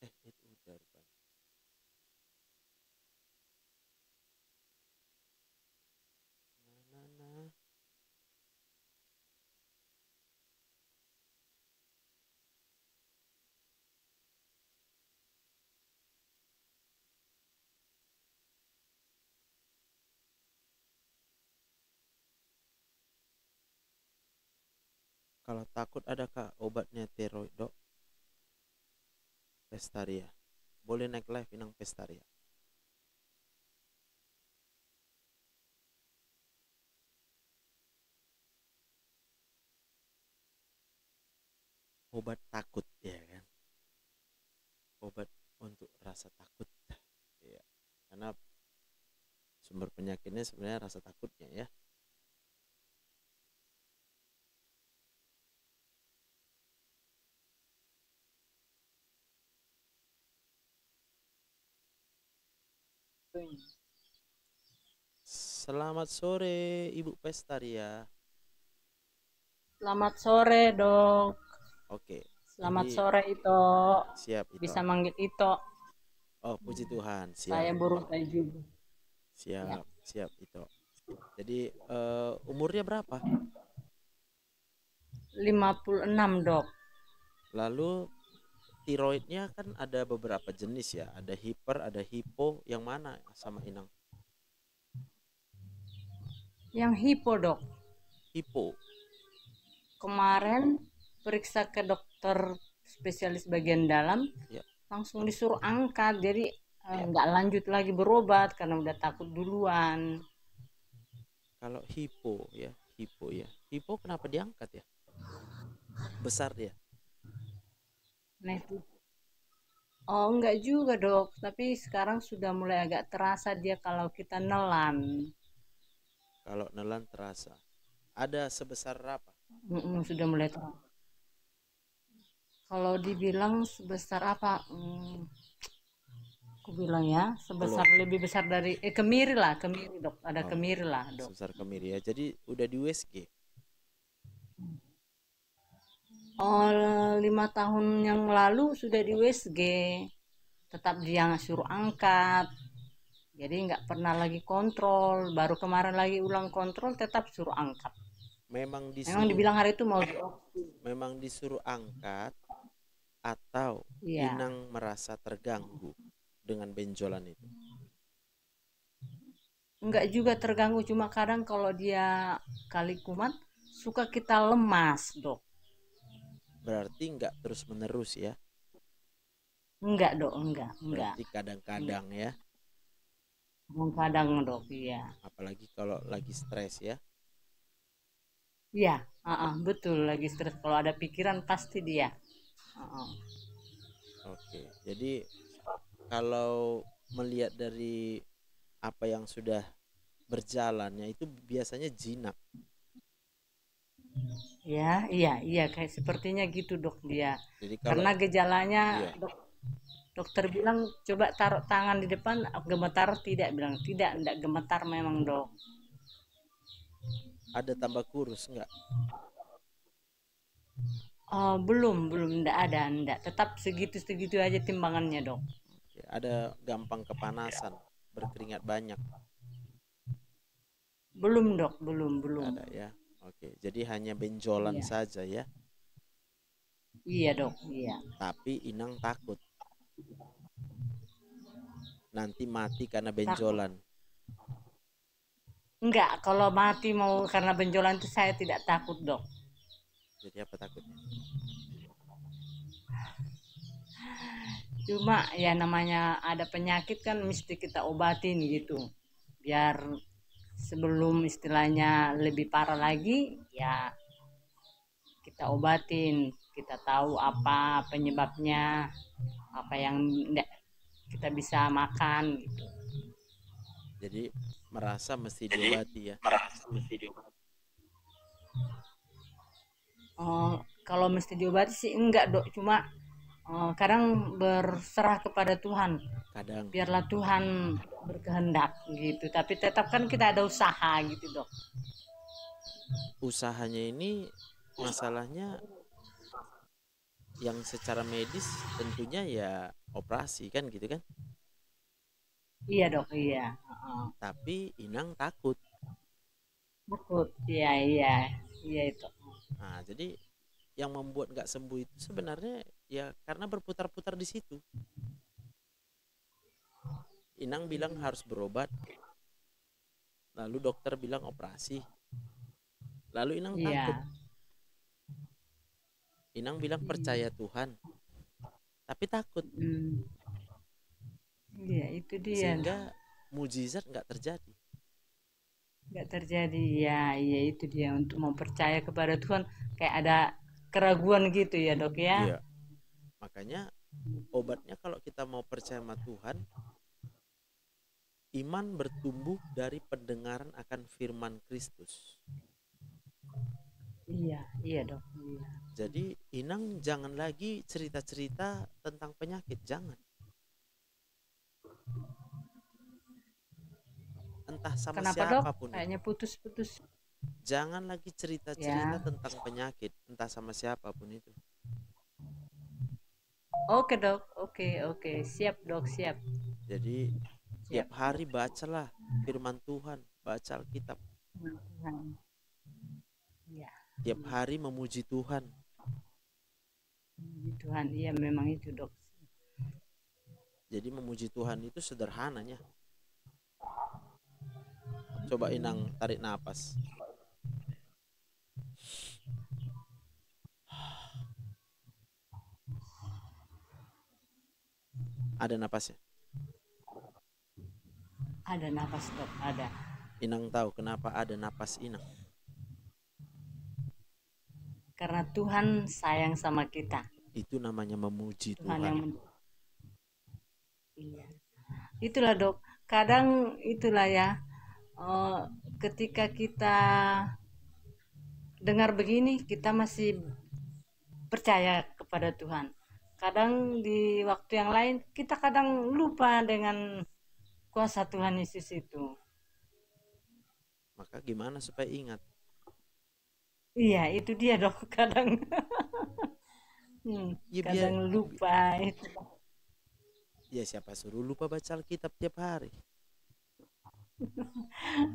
Itu udah rupanya. Nah. Kalau takut adakah obatnya steroid, Dok? Pestaria. Boleh naik live Inang Pestaria. Obat takut, ya kan? Obat untuk rasa takut. Ya. Karena sumber penyakitnya sebenarnya rasa takutnya ya. Selamat sore Ibu Pestaria. Selamat sore, Dok. Oke. Selamat Jadi, sore, Ito. siap Ito. Bisa manggil Ito. Oh, puji Tuhan. Siap. Saya burung saya juga. Siap Ito. Jadi umurnya berapa? 56, Dok. Lalu tiroidnya kan ada beberapa jenis ya. Ada hiper, ada hipo. Yang mana sama Inang? Yang hipo, Dok. Hipo. Kemarin periksa ke dokter spesialis bagian dalam, Ya. langsung disuruh angkat. Jadi nggak lanjut lagi berobat karena udah takut duluan. Kalau hipo ya. Hipo kenapa diangkat ya? Besar dia. Nah itu. Oh, enggak juga, Dok. Tapi sekarang sudah mulai agak terasa dia kalau kita nelan. Kalau nelan terasa. Ada sebesar apa? Sudah mulai terasa. Kalau dibilang sebesar apa? Aku bilang ya, sebesar lebih besar dari kemiri lah, kemiri, Dok. Ada kemiri lah, Dok. Sebesar kemiri ya. Jadi udah di USG. Oh, 5 tahun yang lalu sudah di USG. Tetap dia suruh angkat. Jadi nggak pernah lagi kontrol. Baru kemarin lagi ulang kontrol, tetap suruh angkat. Memang dibilang hari itu mau diopsi. Memang disuruh angkat atau Inang merasa terganggu dengan benjolan itu? Enggak juga terganggu, cuma kadang kalau dia kali kumat suka kita lemas, Dok. Berarti enggak terus menerus ya? Enggak, Dok, enggak. Berarti kadang-kadang ya? Kadang, Dok, iya. Apalagi kalau lagi stres ya? Iya, betul, lagi stres. Kalau ada pikiran pasti dia. Oke, jadi kalau melihat dari apa yang sudah berjalannya itu biasanya jinak. Ya, iya, kayak sepertinya gitu, Dok, dia. Jadi karena gejalanya, dokter bilang coba taruh tangan di depan, gemetar tidak, bilang tidak gemetar memang, Dok. Ada tambah kurus enggak? Oh, belum, enggak ada, tetap segitu aja timbangannya, Dok. Ada gampang kepanasan, berkeringat banyak? Belum, Dok, belum. Ada ya. Oke, jadi hanya benjolan saja ya? Iya, Dok, iya. Tapi Inang takut? nanti mati karena Takut. benjolan. Enggak, kalau mati mau karena benjolan itu saya tidak takut, Dok. Jadi apa takutnya? Cuma ya namanya ada penyakit kan mesti kita obatin gitu. Biar sebelum istilahnya lebih parah lagi, ya kita obatin. Kita tahu apa penyebabnya, apa yang kita bisa makan gitu. Jadi merasa mesti diobati ya. Kalau mesti diobati sih enggak, Dok. Cuma kadang berserah kepada Tuhan. Kadang. Biarlah Tuhan berkehendak gitu. Tapi tetap kan kita ada usaha gitu, Dok. Usahanya ini masalahnya yang secara medis tentunya ya operasi kan gitu kan. Iya, Dok, iya. Tapi Inang takut. Takut. Iya itu. Nah, jadi yang membuat nggak sembuh itu sebenarnya ya karena berputar-putar di situ. Inang bilang harus berobat, lalu dokter bilang operasi, lalu Inang takut. Iya. Inang bilang percaya Tuhan, tapi takut. Iya, itu dia. Sehingga mujizat nggak terjadi. Nggak terjadi. Ya, iya itu dia, untuk mempercaya kepada Tuhan kayak ada keraguan gitu ya, Dok ya. Iya. Makanya obatnya kalau kita mau percaya sama Tuhan, iman bertumbuh dari pendengaran akan firman Kristus. Iya, Dok. Iya. Jadi Inang jangan lagi cerita-cerita tentang penyakit, jangan. Entah sama Kenapa, siapapun. Dok? Kayaknya putus-putus. Jangan lagi cerita-cerita tentang penyakit, entah sama siapapun itu. Oke, Dok. Oke. Siap, Dok, siap. Jadi tiap hari bacalah firman Tuhan, baca Alkitab. Ya. Tiap hari memuji Tuhan. Memuji Tuhan, iya memang itu, Dok. Jadi memuji Tuhan itu sederhananya. Coba Inang tarik napas. Ada napasnya? Ada napas, Dok, ada. Inang tahu kenapa ada napas Inang? Karena Tuhan sayang sama kita. Itu namanya memuji Tuhan Tuhan. Iya. Itulah, Dok. Kadang itulah ya. Ketika kita dengar begini, kita masih percaya kepada Tuhan. Kadang di waktu yang lain kita kadang lupa dengan kuasa Tuhan Yesus itu. Maka gimana supaya ingat? Iya, itu dia, Dok. Kadang Ya, kadang lupa itu. Ya siapa suruh lupa baca Alkitab tiap hari?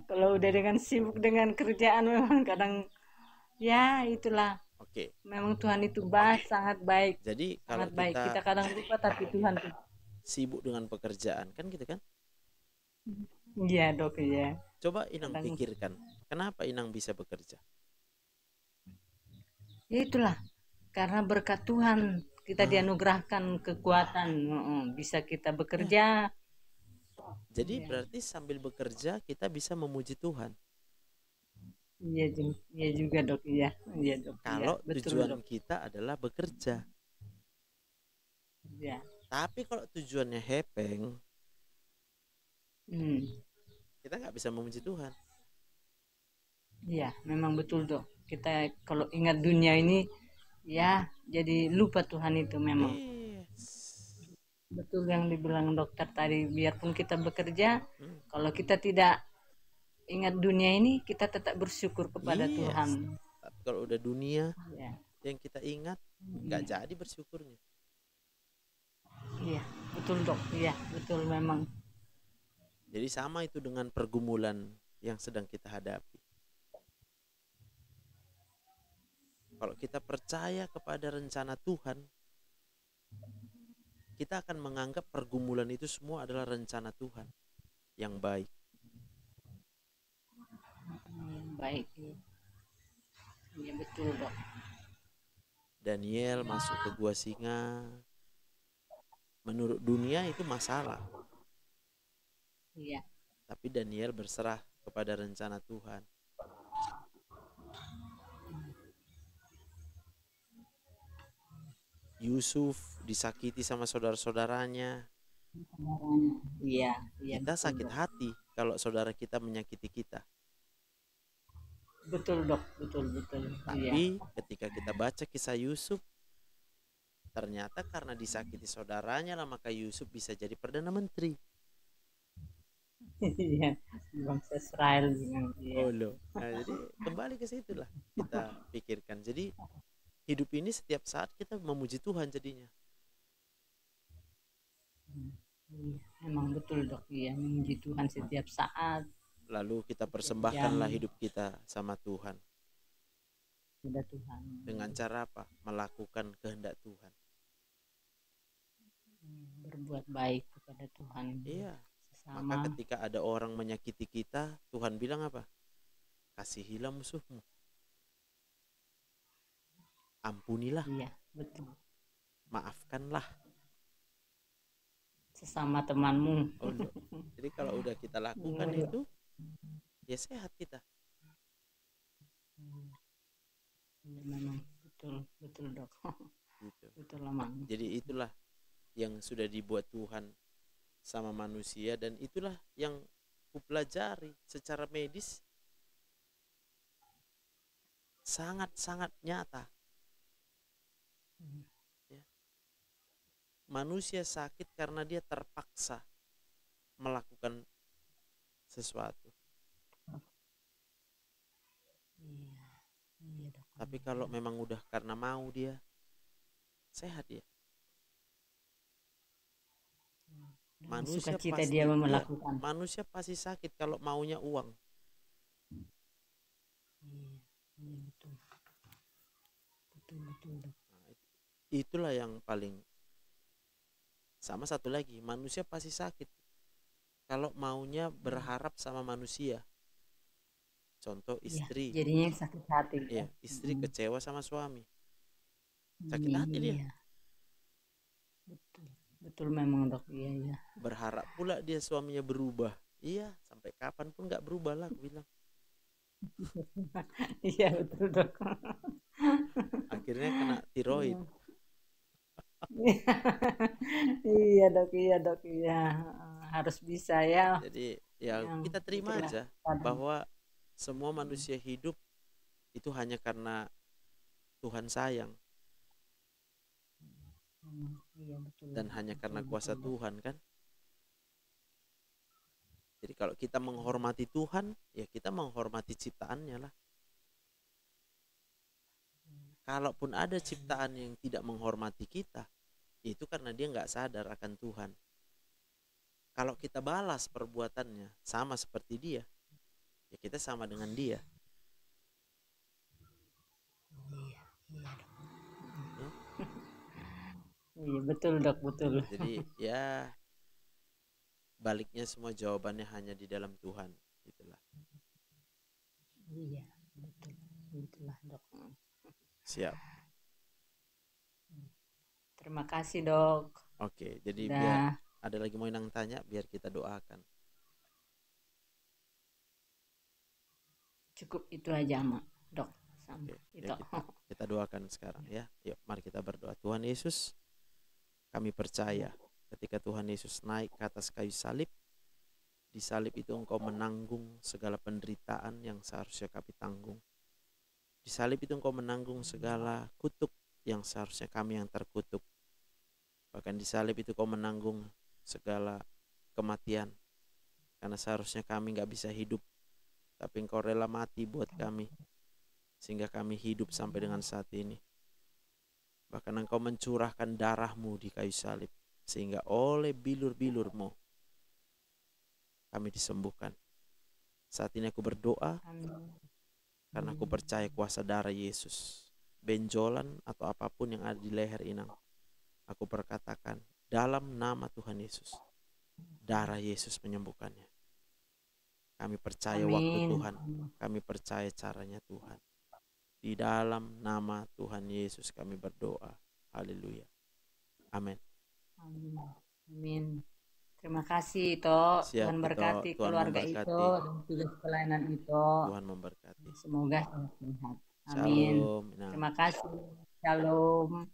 Kalau udah dengan sibuk dengan kerjaan memang kadang ya itulah. Oke. Memang Tuhan itu sangat baik. Jadi kalau sangat baik. Kita kadang lupa tapi Tuhan tuh sibuk dengan pekerjaan kan gitu kan? Iya, Dok, ya. Coba Inang pikirkan, kenapa Inang bisa bekerja? Ya itulah, karena berkat Tuhan kita dianugerahkan kekuatan, bisa kita bekerja. Jadi berarti sambil bekerja kita bisa memuji Tuhan. Iya juga, Dok. Iya, Dok. Kalau ya, betul, tujuan Dok. kita adalah bekerja. Ya. Tapi kalau tujuannya hepeng, kita nggak bisa memuji Tuhan. Iya, memang betul, Dok. Kita kalau ingat dunia ini, ya jadi lupa Tuhan itu memang. Betul yang dibilang dokter tadi, biarpun kita bekerja, kalau kita tidak ingat dunia ini, kita tetap bersyukur kepada Tuhan. Tapi kalau udah dunia yang kita ingat, nggak jadi bersyukurnya. Iya, betul, Dok. Iya, betul memang. Jadi sama itu dengan pergumulan yang sedang kita hadapi. Kalau kita percaya kepada rencana Tuhan, kita akan menganggap pergumulan itu semua adalah rencana Tuhan yang baik. Baik. Iya betul dok. Daniel masuk ke gua singa, menurut dunia itu masalah, Iya. tapi Daniel berserah kepada rencana Tuhan. Yusuf disakiti sama saudara-saudaranya. Iya, iya. Kita betul, sakit Dok. hati kalau saudara kita menyakiti kita. Betul dok, betul betul. Iya. Tapi ketika kita baca kisah Yusuf, ternyata karena disakiti saudaranya lah maka Yusuf bisa jadi Perdana Menteri. Iya. Bangsa Israel bilang. Iya. Oh loh. Nah, jadi kembali ke situlah kita pikirkan. Jadi hidup ini setiap saat kita memuji Tuhan jadinya. Iya, emang betul dok. Iya, memuji Tuhan setiap saat. Lalu kita persembahkanlah hidup kita sama Tuhan. Kepada Tuhan. Dengan cara apa? Melakukan kehendak Tuhan. Berbuat baik kepada Tuhan. Iya. Sesama. Maka ketika ada orang menyakiti kita, Tuhan bilang apa? Kasihilah musuhmu. Ampunilah. Iya, betul. Maafkanlah. Sesama temanmu. Oh, loh. Jadi kalau udah kita lakukan itu, ya sehat kita. Iya, memang betul betul dok. Gitu. Betul memang. Jadi itulah yang sudah dibuat Tuhan sama manusia, dan itulah yang kupelajari secara medis sangat-sangat nyata. Ya. Manusia sakit karena dia terpaksa melakukan sesuatu. Iya, iya dok. Tapi kalau memang udah karena mau dia, sehat dia. Manusia Sukacita pasti, dia iya, melakukan. manusia pasti sakit kalau maunya uang. Iya, iya betul. Betul betul dok. Itulah yang paling. Sama satu lagi, manusia pasti sakit kalau maunya berharap sama manusia. Contoh istri. Iya, jadinya sakit hati. Iya, istri kecewa sama suami. Sakit hati dia. Iya. Betul. Betul memang dok. Iya iya. Berharap pula dia suaminya berubah. Iya, sampai kapan pun nggak berubah lah, aku bilang. Iya betul dok. Akhirnya kena tiroid. Iya dok, iya dok, iya. Harus bisa ya. Jadi ya kita terima itulah aja kadang. bahwa semua manusia hidup itu hanya karena Tuhan sayang, Iya betul. dan hanya karena betul, kuasa betul, Dok. Tuhan kan. Jadi kalau kita menghormati Tuhan, ya kita menghormati ciptaannya lah. Kalaupun ada ciptaan yang tidak menghormati kita, itu karena dia nggak sadar akan Tuhan. Kalau kita balas perbuatannya sama seperti dia, ya kita sama dengan dia. Iya, iya dok. Ya. Iya betul dok, betul. Jadi ya baliknya semua jawabannya hanya di dalam Tuhan. Itulah. Iya betul, itulah dok. Siap. Terima kasih dok. Oke, jadi Udah. biar ada lagi mau yang tanya, biar kita doakan. Cukup itu aja mak dok. Sama Oke, itu. ya kita doakan sekarang ya. Yuk, mari kita berdoa. Tuhan Yesus, kami percaya ketika Tuhan Yesus naik ke atas kayu salib, di salib itu Engkau menanggung segala penderitaan yang seharusnya kami tanggung. Di salib itu Engkau menanggung segala kutuk yang seharusnya kami yang terkutuk. Bahkan di salib itu Kau menanggung segala kematian, karena seharusnya kami gak bisa hidup, tapi Engkau rela mati buat kami, sehingga kami hidup sampai dengan saat ini. Bahkan Engkau mencurahkan darah-Mu di kayu salib, sehingga oleh bilur-bilur-Mu kami disembuhkan. Saat ini aku berdoa karena aku percaya kuasa darah Yesus. Benjolan atau apapun yang ada di leher Inang, aku perkatakan Dalam nama Tuhan Yesus, darah Yesus menyembuhkannya. Kami percaya waktu Amin. Tuhan, kami percaya caranya Tuhan. Di dalam nama Tuhan Yesus kami berdoa. Haleluya. Amin. Amin. Amin. Terima kasih Ito. Siap, Tuhan Ito. berkati Tuhan keluarga memberkati. Ito dan tugas pelayanan Ito. Tuhan memberkati. Semoga sehat. Amin. Shalom. Nah, Terima kasih. Shalom.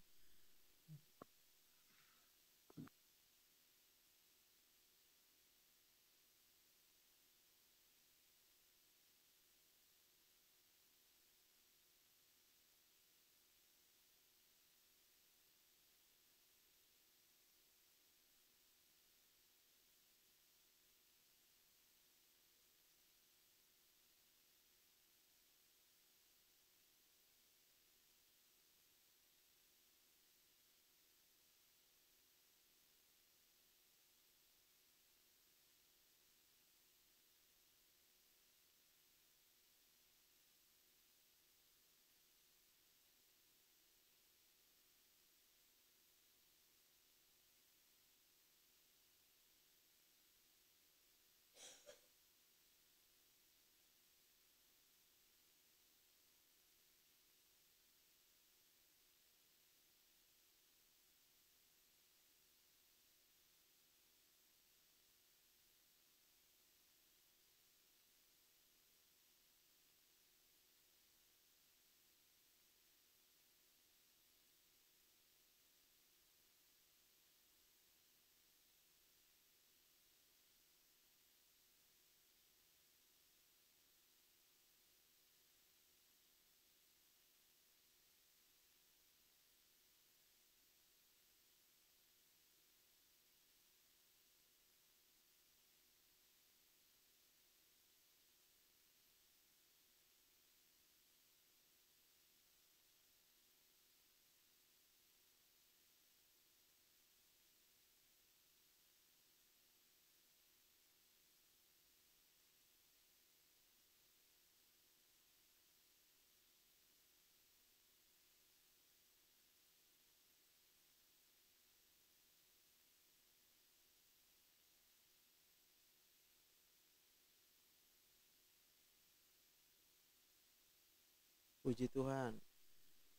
puji Tuhan.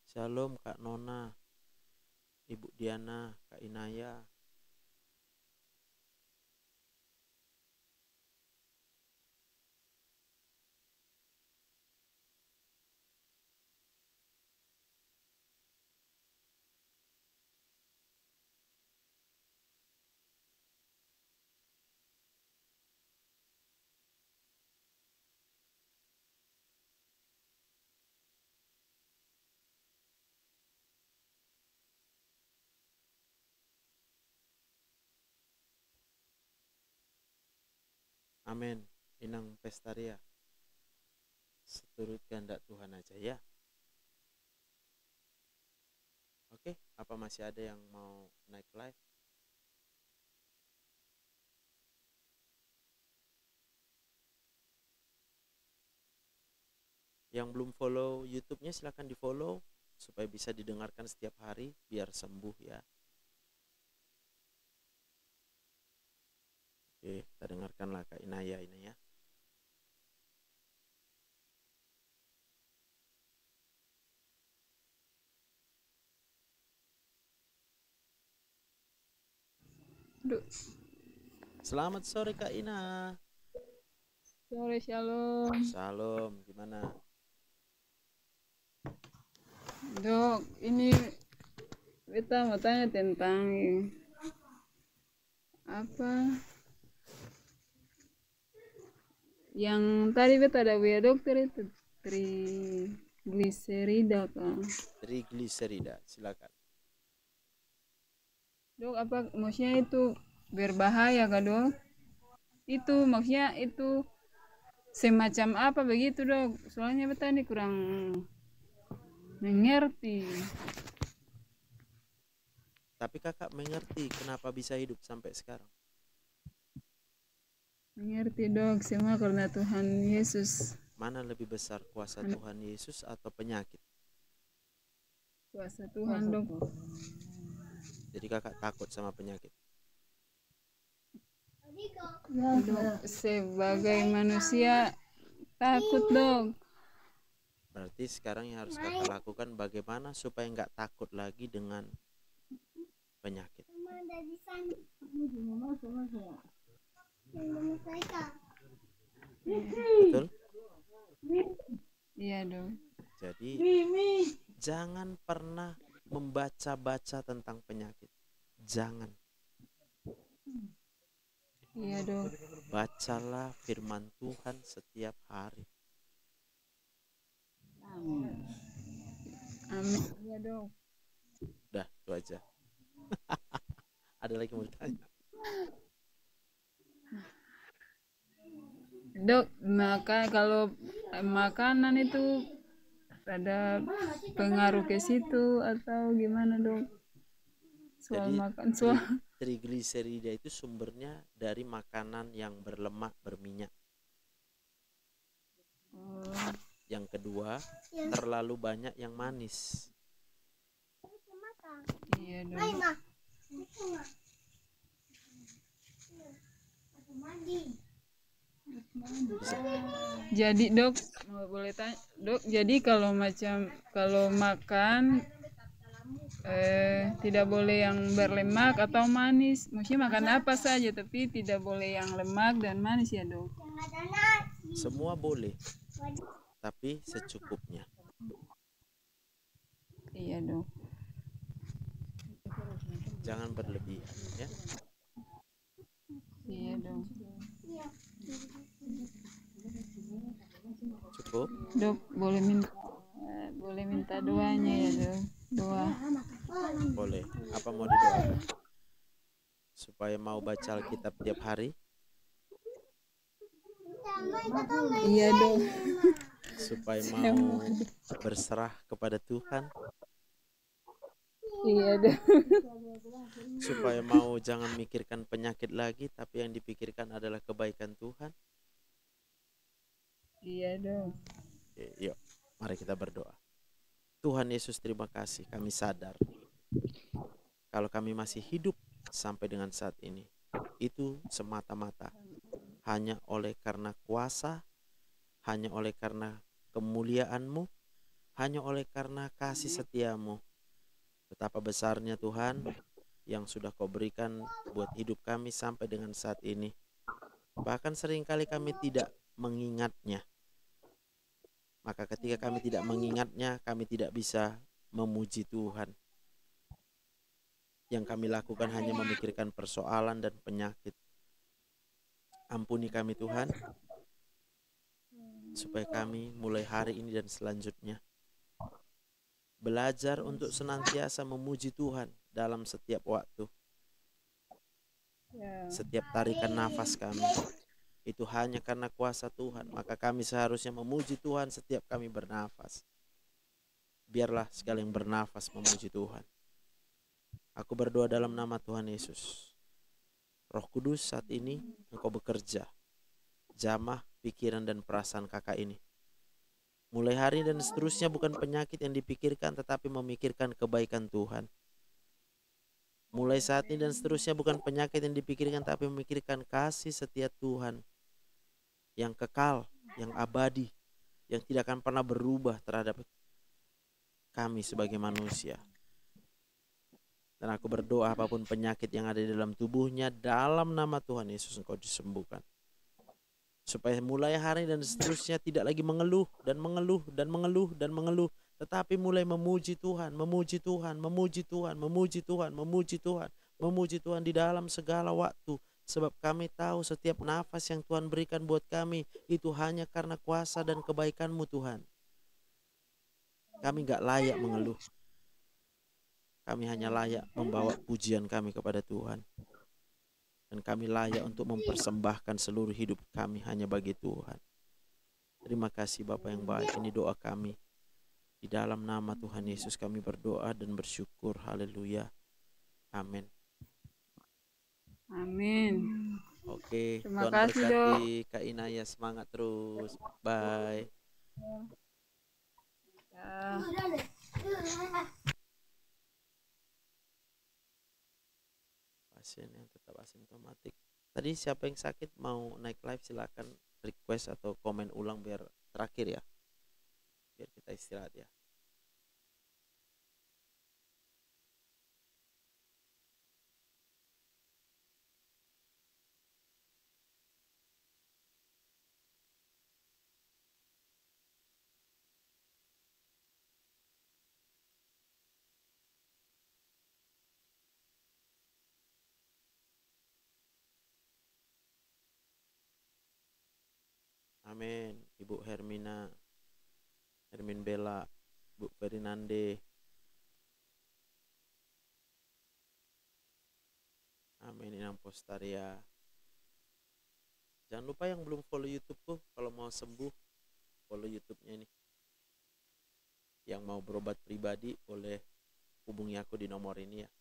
Shalom Kak Nona, Ibu Diana, Kak Inaya. Amin. Inang Pestaria. Seturut kehendak Tuhan aja ya. Oke, apa masih ada yang mau naik live? Yang belum follow YouTube-nya silahkan di follow supaya bisa didengarkan setiap hari biar sembuh ya. Oke, kita dengarkanlah Kak Inaya ini ya. Selamat sore Kak Ina. Sore, shalom. Shalom, gimana? Dok, ini beta mau tanya tentang apa yang tadi beta ada buat dokter itu trigliserida kan? Trigliserida, silakan. Dok, apa maksudnya itu berbahaya kan dok? Itu maksudnya itu semacam apa begitu dok? Soalnya beta ini kurang mengerti. Tapi kakak mengerti kenapa bisa hidup sampai sekarang? Mengerti dok, semua karena Tuhan Yesus. Mana lebih besar, kuasa Tuhan Yesus atau penyakit? Kuasa Tuhan dok. Jadi kakak takut sama penyakit. Dok, sebagai manusia takut dok. Berarti sekarang yang harus kakak lakukan bagaimana supaya nggak takut lagi dengan penyakit. Betul? Iya dok. Jadi jangan pernah membaca-baca tentang penyakit. Jangan. Iya dok. Bacalah firman Tuhan setiap hari. Amin. Iya dok. Udah, itu aja. Ada lagi mau ditanya? Dok, maka kalau makanan itu ada pengaruh ke situ atau gimana dok? Soal Jadi makan, soal trigliserida itu sumbernya dari makanan yang berlemak berminyak. Yang kedua, terlalu banyak yang manis. iya dok. Jadi dok, boleh tanya dok, jadi kalau makan tidak boleh yang berlemak atau manis, maksudnya makan apa saja tapi tidak boleh yang lemak dan manis ya dok. Semua boleh, tapi secukupnya. Iya dok. Jangan berlebihan ya. Iya dok. Cukup. Dok, boleh minta doanya ya dok. Doa. Boleh. Apa mau didoakan? Supaya mau baca Alkitab tiap hari? Iya dok. Supaya mau berserah kepada Tuhan? Iya dok. Supaya mau jangan mikirkan penyakit lagi, tapi yang dipikirkan adalah kebaikan Tuhan? Iya dok. Oke, yuk, mari kita berdoa. Tuhan Yesus, terima kasih. Kami sadar kalau kami masih hidup sampai dengan saat ini, itu semata-mata hanya oleh karena kuasa, hanya oleh karena kemuliaan-Mu, hanya oleh karena kasih setia-Mu. Betapa besarnya Tuhan yang sudah Kau berikan buat hidup kami sampai dengan saat ini. Bahkan seringkali kami tidak mengingatnya. Maka ketika kami tidak mengingatnya, kami tidak bisa memuji Tuhan. Yang kami lakukan hanya memikirkan persoalan dan penyakit. Ampuni kami Tuhan, supaya kami mulai hari ini dan selanjutnya belajar untuk senantiasa memuji Tuhan dalam setiap waktu. Setiap tarikan nafas kami, itu hanya karena kuasa Tuhan. Maka kami seharusnya memuji Tuhan setiap kami bernafas. Biarlah segala yang bernafas memuji Tuhan. Aku berdoa dalam nama Tuhan Yesus. Roh Kudus, saat ini Engkau bekerja. Jamah pikiran dan perasaan kakak ini. Mulai hari dan seterusnya bukan penyakit yang dipikirkan, tetapi memikirkan kebaikan Tuhan. Mulai saat ini dan seterusnya bukan penyakit yang dipikirkan, tapi memikirkan kasih setia Tuhan yang kekal, yang abadi, yang tidak akan pernah berubah terhadap kami sebagai manusia. Dan aku berdoa apapun penyakit yang ada di dalam tubuhnya, dalam nama Tuhan Yesus Engkau disembuhkan. Supaya mulai hari dan seterusnya tidak lagi mengeluh dan mengeluh dan mengeluh dan mengeluh, tetapi mulai memuji Tuhan, memuji Tuhan, memuji Tuhan, memuji Tuhan, memuji Tuhan, memuji Tuhan di dalam segala waktu. Sebab kami tahu setiap nafas yang Tuhan berikan buat kami itu hanya karena kuasa dan kebaikan-Mu Tuhan. Kami gak layak mengeluh. Kami hanya layak membawa pujian kami kepada Tuhan. Dan kami layak untuk mempersembahkan seluruh hidup kami hanya bagi Tuhan. Terima kasih Bapa yang baik, ini doa kami. Di dalam nama Tuhan Yesus kami berdoa dan bersyukur. Haleluya. Amin. Amin. Oke, Terima Tuhan kasih, berkati Kak Inaya, semangat terus. Bye. Ya. pasien yang tetap asimptomatik. Tadi siapa yang sakit mau naik live silakan request atau komen ulang biar terakhir ya. Biar kita istirahat ya. Amin. Ibu Hermina, Hermin Bella, Bu Ferinande. Amin. Inang Postaria. Jangan lupa yang belum follow YouTubeku, kalau mau sembuh follow YouTube-nya ini. Yang mau berobat pribadi boleh hubungi aku di nomor ini ya.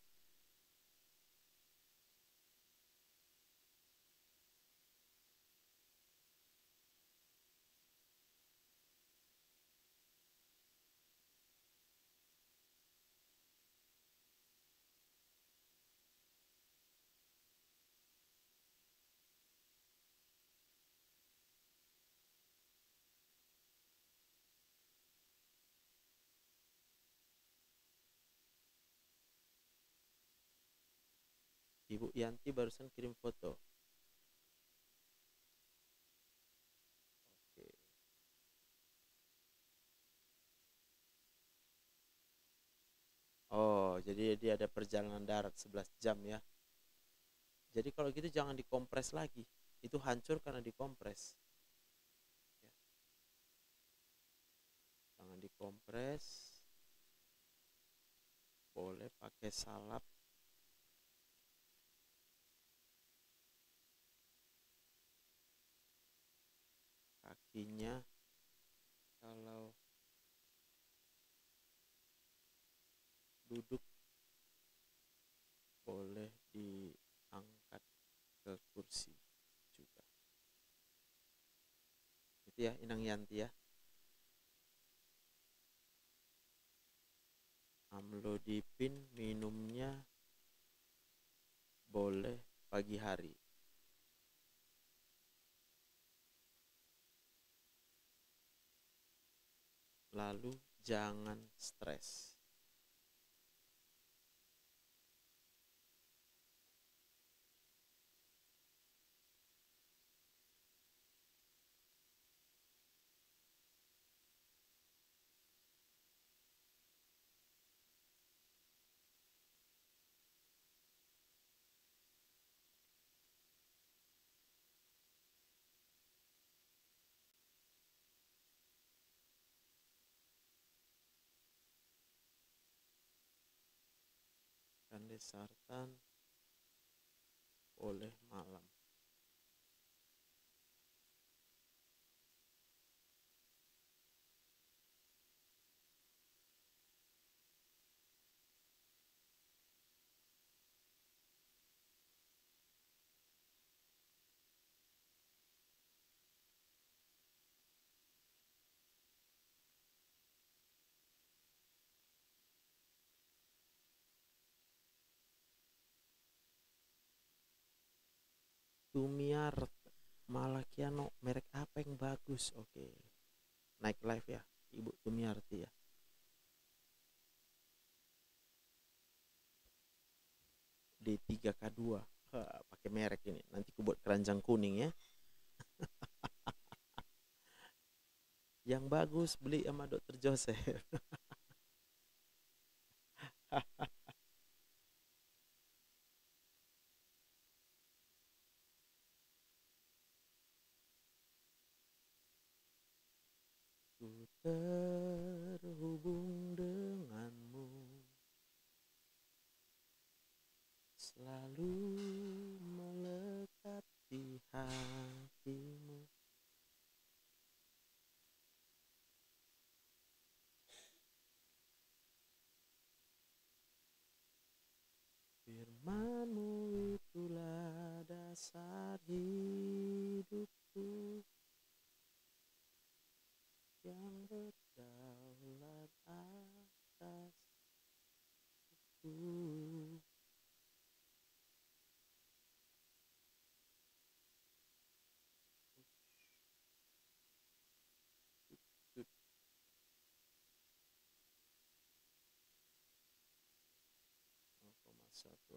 Ibu Yanti barusan kirim foto. Oke. Oh, jadi dia ada perjalanan darat 11 jam ya. Jadi kalau gitu jangan dikompres lagi. Itu hancur karena dikompres. Ya. Jangan dikompres. Boleh pakai salap. Kakinya kalau duduk boleh diangkat ke kursi juga. Itu ya Inang Yanti ya. Amlodipin minumnya boleh pagi hari. Lalu jangan stres. Kandesartan boleh malam. Tumiar Malakiano, merek apa yang bagus? Oke. Naik live ya, Ibu Tumiarti ya. D3K2. Pakai merek ini. Nanti aku buat keranjang kuning ya. Yang bagus beli sama Dokter Joseph. Ku terhubung denganmu, selalu melekat di hatimu. Firmanmu itulah dasar hidupku, yang berdaulat atasku.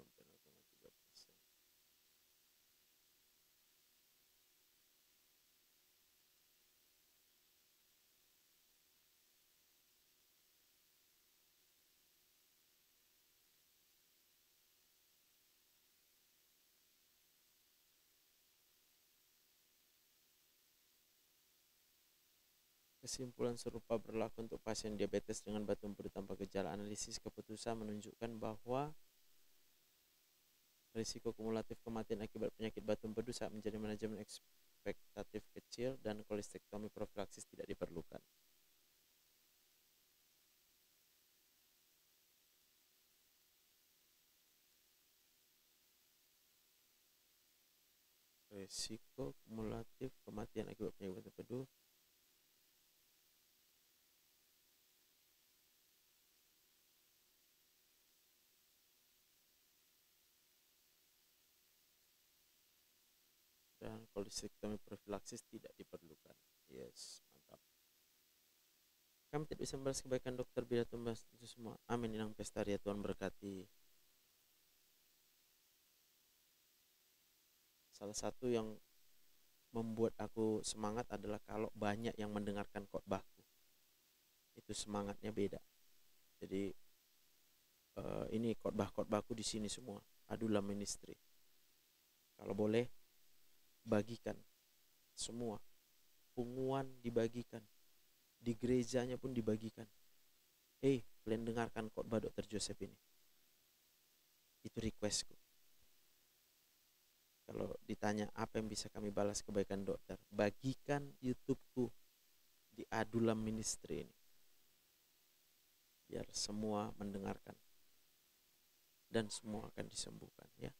hampir 0,3%. Kesimpulan serupa berlaku untuk pasien diabetes dengan batu empedu tanpa gejala. Analisis keputusan menunjukkan bahwa risiko kumulatif kematian akibat penyakit batu empedu saat menjadi manajemen ekspektatif kecil dan kolestektomi profilaksis tidak diperlukan. Risiko kumulatif kematian akibat penyakit batu empedu dan kolestektomi profilaksis tidak diperlukan. Yes, mantap. Kami tidak bisa membalas kebaikan dokter bila tumbas itu semua. Amin. Inang Pestaria, Tuhan berkati. Salah satu yang membuat aku semangat adalah kalau banyak yang mendengarkan khotbahku. Itu semangatnya beda. Jadi ini khotbahku di sini semua. Adulah ministry. Kalau boleh bagikan semua, punguan dibagikan, di gerejanya pun dibagikan. Kalian dengarkan khotbah Dr. Joseph ini. Itu requestku. Kalau ditanya apa yang bisa kami balas kebaikan dokter, bagikan YouTubeku di Adulam Ministry ini, biar semua mendengarkan dan semua akan disembuhkan, ya.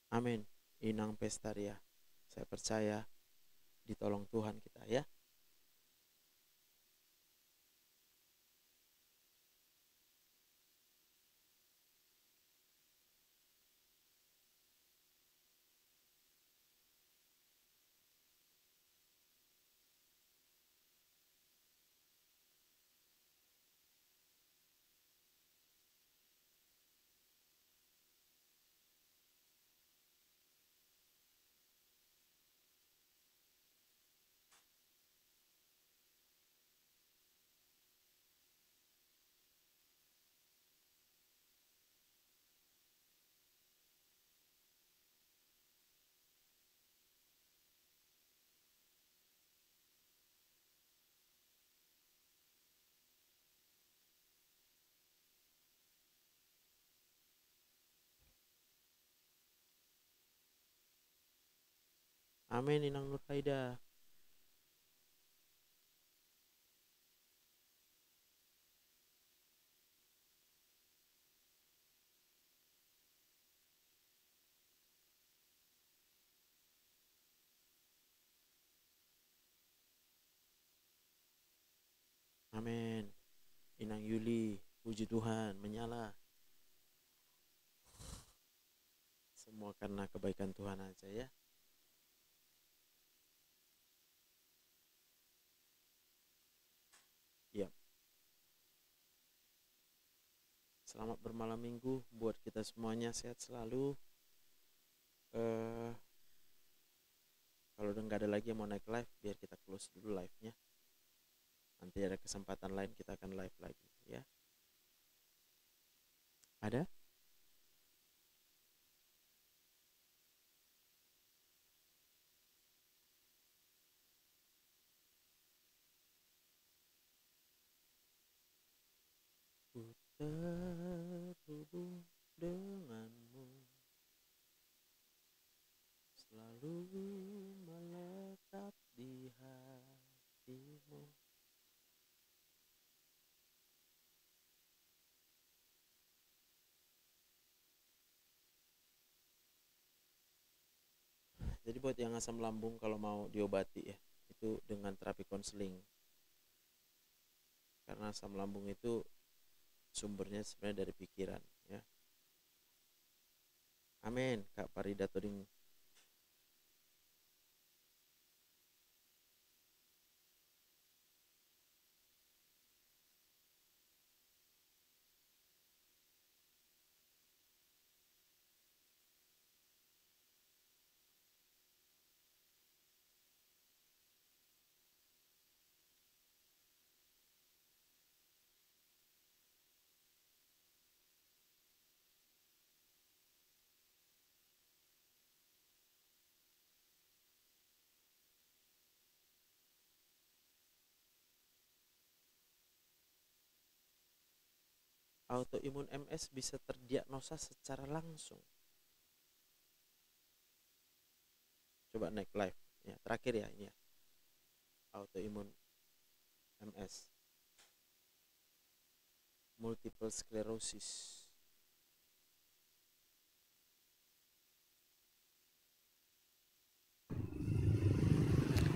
Amin. Inang Pestaria. Saya percaya ditolong Tuhan kita, ya. Amin. Inang Nurhaida. Amin. Inang Yuli, puji Tuhan, menyala. Semua karena kebaikan Tuhan aja, ya. Ya. Selamat bermalam minggu buat kita semuanya, sehat selalu. Kalau udah nggak ada lagi yang mau naik live, biar kita close dulu live-nya. Nanti ada kesempatan lain kita akan live lagi, ya. Ada? Ku terhubung denganmu, selalu melekat di hatimu. Jadi buat yang asam lambung kalau mau diobati ya, itu dengan terapi konseling. Karena asam lambung itu sumbernya sebenarnya dari pikiran ya. Amin, Kak Farida Toding. Autoimun MS bisa terdiagnosa secara langsung. Coba naik live ya, terakhir ya ini ya. Autoimun MS, multiple sclerosis.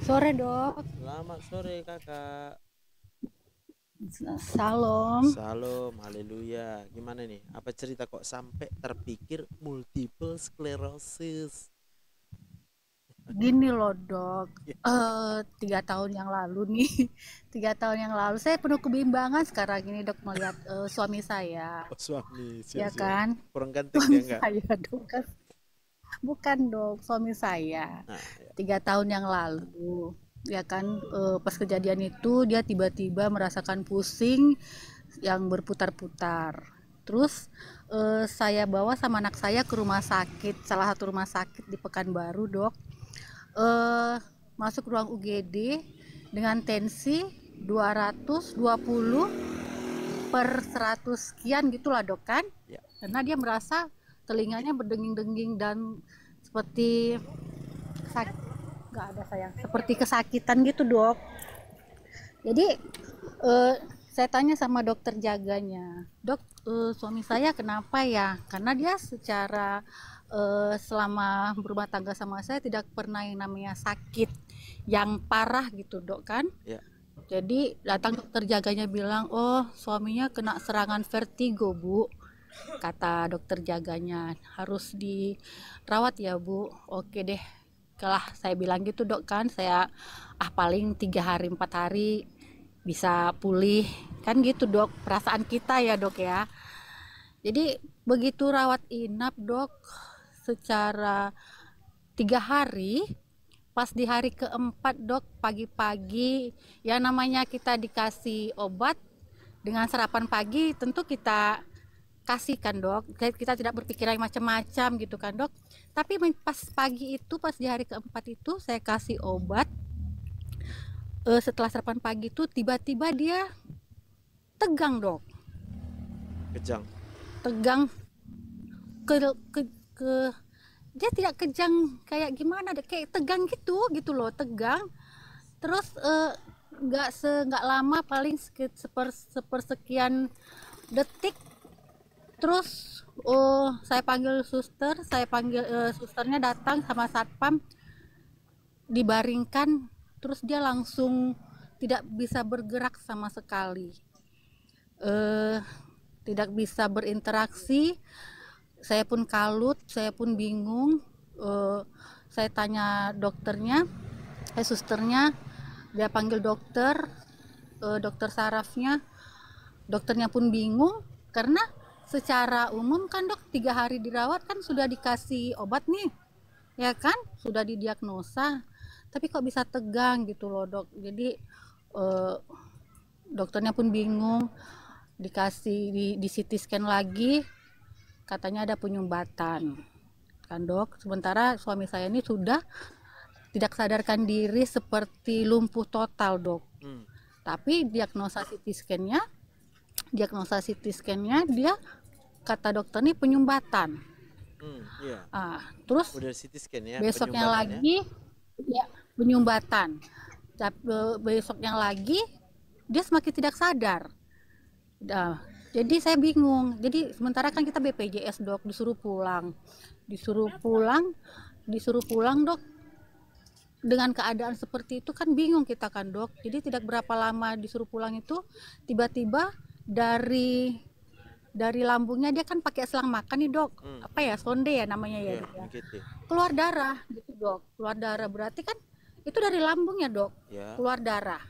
Sore dok. Selamat sore kakak. Salam. Salam, haleluya. Gimana nih? Apa cerita kok sampai terpikir multiple sclerosis? Gini loh dok, 3 tahun yang lalu nih, 3 tahun yang lalu saya penuh kebimbangan sekarang ini dok melihat suami saya, Oh, suami, ya siap-siap. kan? Kurang ganteng Suami dia enggak? saya dok kan, bukan dok, suami saya. Nah, ya. 3 tahun yang lalu, ya kan, pas kejadian itu dia tiba-tiba merasakan pusing yang berputar-putar. Terus saya bawa sama anak saya ke rumah sakit, salah satu rumah sakit di Pekanbaru dok. Masuk ruang UGD dengan tensi 220/100 sekian gitulah dok kan, Ya. karena dia merasa telinganya berdenging-denging dan seperti nggak ada sayang, seperti kesakitan gitu dok. Jadi saya tanya sama dokter jaganya, dok, suami saya kenapa ya, karena dia secara selama berumah tangga sama saya tidak pernah yang namanya sakit yang parah gitu dok kan. Ya. Jadi datang dokter jaganya bilang, oh suaminya kena serangan vertigo bu, kata dokter jaganya, harus dirawat ya bu. Oke deh, kalah saya bilang gitu dok kan, saya paling 3 hari 4 hari bisa pulih kan gitu dok, perasaan kita ya dok ya. Jadi begitu rawat inap dok, secara 3 hari, pas di hari keempat dok, pagi-pagi ya namanya kita dikasih obat dengan sarapan pagi, tentu kita kasihkan dok, kita tidak berpikiran macam-macam gitu kan dok. Tapi pas pagi itu, pas di hari keempat itu saya kasih obat, setelah sarapan pagi itu tiba-tiba dia tegang dok, Kejang. tegang dia tidak kejang kayak gimana, kayak tegang gitu loh, tegang. Terus nggak lama, paling sepersekian detik, terus saya panggil susternya datang sama satpam, dibaringkan, terus dia langsung tidak bisa bergerak sama sekali, tidak bisa berinteraksi. Saya pun kalut, saya pun bingung. Saya tanya dokternya, susternya, dia panggil dokter sarafnya, dokternya pun bingung karena secara umum kan dok 3 hari dirawat kan sudah dikasih obat nih, ya kan, sudah didiagnosa, tapi kok bisa tegang gitu loh dok. Jadi dokternya pun bingung, dikasih di CT scan lagi, katanya ada penyumbatan kan dok. Sementara suami saya ini sudah tidak sadarkan diri, seperti lumpuh total dok. Tapi diagnosa CT scan-nya dia kata dokter nih penyumbatan. Iya. Terus Udah CT scan ya, besoknya penyumbatannya. lagi ya penyumbatan. Besoknya lagi dia semakin tidak sadar. Nah, jadi saya bingung. Jadi sementara kan kita BPJS dok, disuruh pulang dok. Dengan keadaan seperti itu kan bingung kita kan dok. Jadi tidak berapa lama disuruh pulang itu tiba-tiba dari lambungnya dia kan pakai selang makan nih dok. Apa ya, sonde ya namanya ya, dok, ya. Keluar darah gitu dok. Keluar darah berarti kan itu dari lambungnya dok. Keluar darah.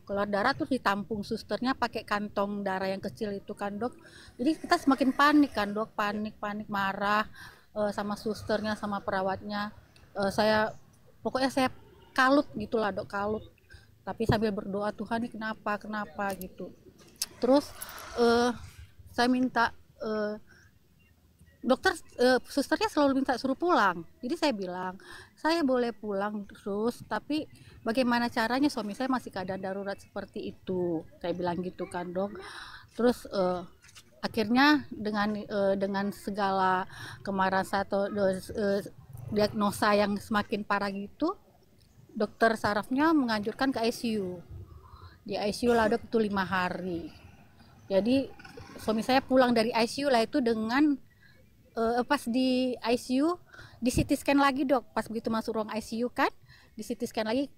Keluar darah terus ditampung susternya pakai kantong darah yang kecil itu kan dok. Jadi kita semakin panik kan dok, panik marah sama susternya sama perawatnya. Pokoknya saya kalut gitulah dok, kalut. Tapi sambil berdoa, Tuhan ini kenapa gitu. Terus saya minta dokter, susternya selalu minta suruh pulang. Jadi saya bilang, saya boleh pulang terus, tapi bagaimana caranya, suami saya masih keadaan darurat seperti itu. Saya bilang gitu kan dok. Terus akhirnya dengan segala kemarahan saya atau diagnosa yang semakin parah gitu, dokter sarafnya menganjurkan ke ICU. Di ICU lah dok, itu 5 hari. Jadi suami saya pulang dari ICU lah itu dengan pas di ICU di CT scan lagi dok. Pas begitu masuk ruang ICU kan di CT scan lagi,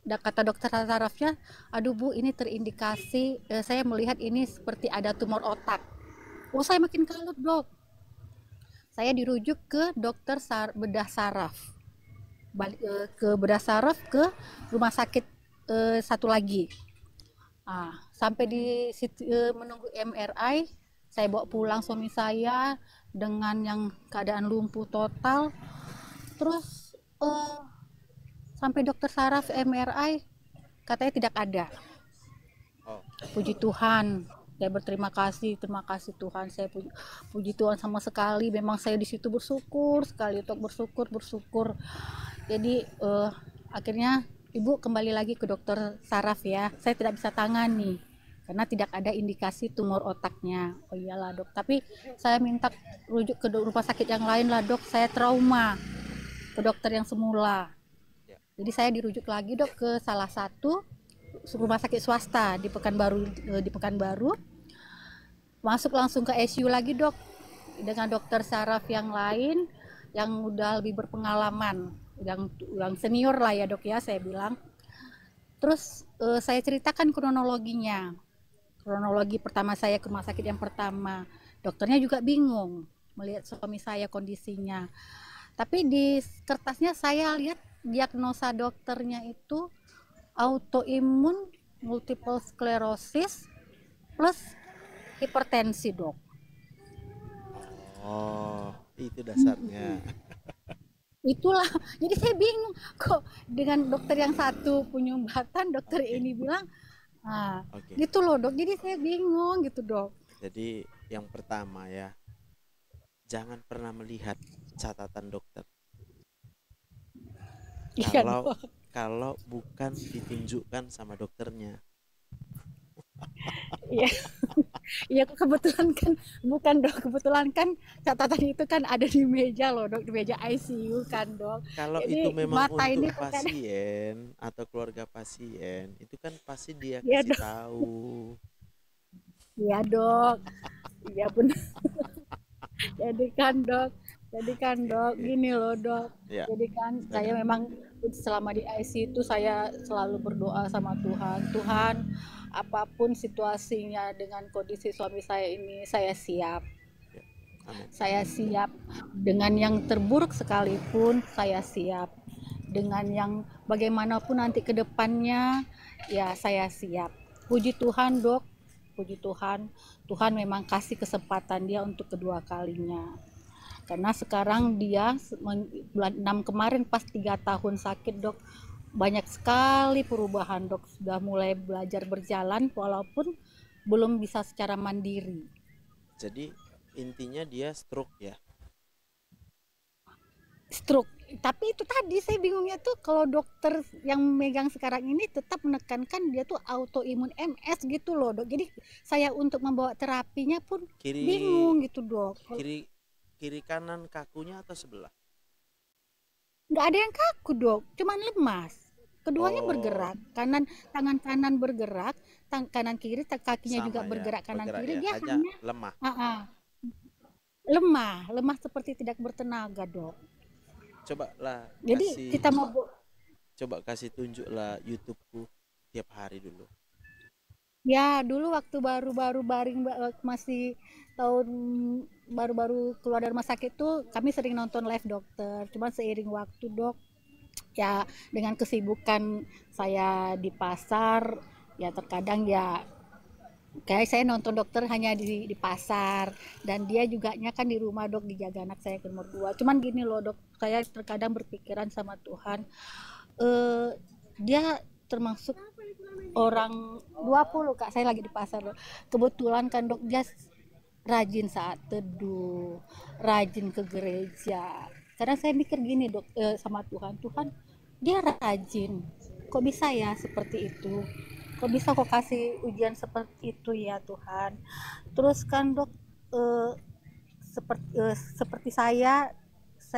kata dokter sarafnya, aduh bu ini terindikasi, saya melihat ini seperti ada tumor otak. Saya makin kalut dok. Saya dirujuk ke dokter bedah saraf, ke bedah saraf ke rumah sakit satu lagi. Sampai di menunggu MRI, saya bawa pulang suami saya dengan yang keadaan lumpuh total. Terus sampai dokter saraf MRI katanya tidak ada. Puji Tuhan, saya berterima kasih, terima kasih Tuhan. Saya puji Tuhan sama sekali. Memang saya di situ bersyukur sekali, untuk bersyukur. Jadi akhirnya ibu kembali lagi ke dokter saraf ya. Saya tidak bisa tangani karena tidak ada indikasi tumor otaknya. Oh iyalah dok. Tapi saya minta rujuk ke rumah sakit yang lain lah dok. Saya trauma ke dokter yang semula. Jadi saya dirujuk lagi dok ke salah satu rumah sakit swasta di Pekanbaru. Masuk langsung ke ICU lagi dok, dengan dokter saraf yang lain yang udah lebih berpengalaman, yang senior lah ya dok ya, saya bilang. Terus saya ceritakan kronologi pertama saya ke rumah sakit yang pertama. Dokternya juga bingung melihat suami saya kondisinya. Tapi di kertasnya saya lihat diagnosa dokternya itu autoimun multiple sclerosis plus hipertensi dok. Itu dasarnya. Itulah, jadi saya bingung kok dengan dokter yang satu penyumbatan, dokter ini bilang gitu loh dok. Jadi saya bingung gitu dok. Jadi yang pertama ya, jangan pernah melihat catatan dokter. Kalau bukan ditunjukkan sama dokternya. Iya kebetulan kan catatan itu kan ada di meja loh dok, di meja ICU kan dok. Kalau jadi, itu memang untuk ini pasien atau keluarga pasien, itu kan pasti dia kasih tahu. Iya dok, iya benar. Jadi kan dok, gini loh dok. Jadi kan saya memang selama di ICU itu saya selalu berdoa sama Tuhan, apapun situasinya dengan kondisi suami saya ini, saya siap. Saya siap dengan yang terburuk sekalipun, saya siap. Dengan yang bagaimanapun nanti ke depannya, ya saya siap. Puji Tuhan dok, puji Tuhan. Tuhan memang kasih kesempatan dia untuk kedua kalinya. Karena sekarang dia bulan 6 kemarin pas 3 tahun sakit dok, banyak sekali perubahan dok. Sudah mulai belajar berjalan walaupun belum bisa secara mandiri. Jadi intinya dia stroke ya? stroke. Tapi itu tadi saya bingungnya tuh kalau dokter yang megang sekarang ini tetap menekankan dia tuh autoimun MS gitu loh dok. Jadi saya untuk membawa terapinya pun Kiri bingung gitu dok. kiri kiri kanan kakunya atau sebelah? Nggak ada yang kaku dok, cuman lemas. Keduanya Oh, bergerak, tangan kanan bergerak, kanan kiri, kakinya juga sama ya, bergerak kanan bergerak kiri. ya, Dia hanya hanya lemah. lemah seperti tidak bertenaga dok. Coba lah Jadi kita mau kasih tunjuk lah YouTubeku tiap hari dulu. ya dulu waktu baru-baru masih tahun baru-baru keluar dari rumah sakit tuh kami sering nonton live dokter. Cuman seiring waktu dok, ya dengan kesibukan saya di pasar, ya terkadang ya kayak saya nonton dokter hanya di pasar, dan dia juga kan di rumah dok, dijaga anak saya nomor 2. Cuman gini loh dok, saya terkadang berpikiran sama Tuhan, dia termasuk orang 20 kak, saya lagi di pasar dok. Kebetulan kan dok dia rajin saat teduh, rajin ke gereja. Kadang saya mikir gini dok, sama Tuhan dia rajin, kok bisa ya seperti itu, kok bisa kok kasih ujian seperti itu ya Tuhan. Terus kan dok, seperti saya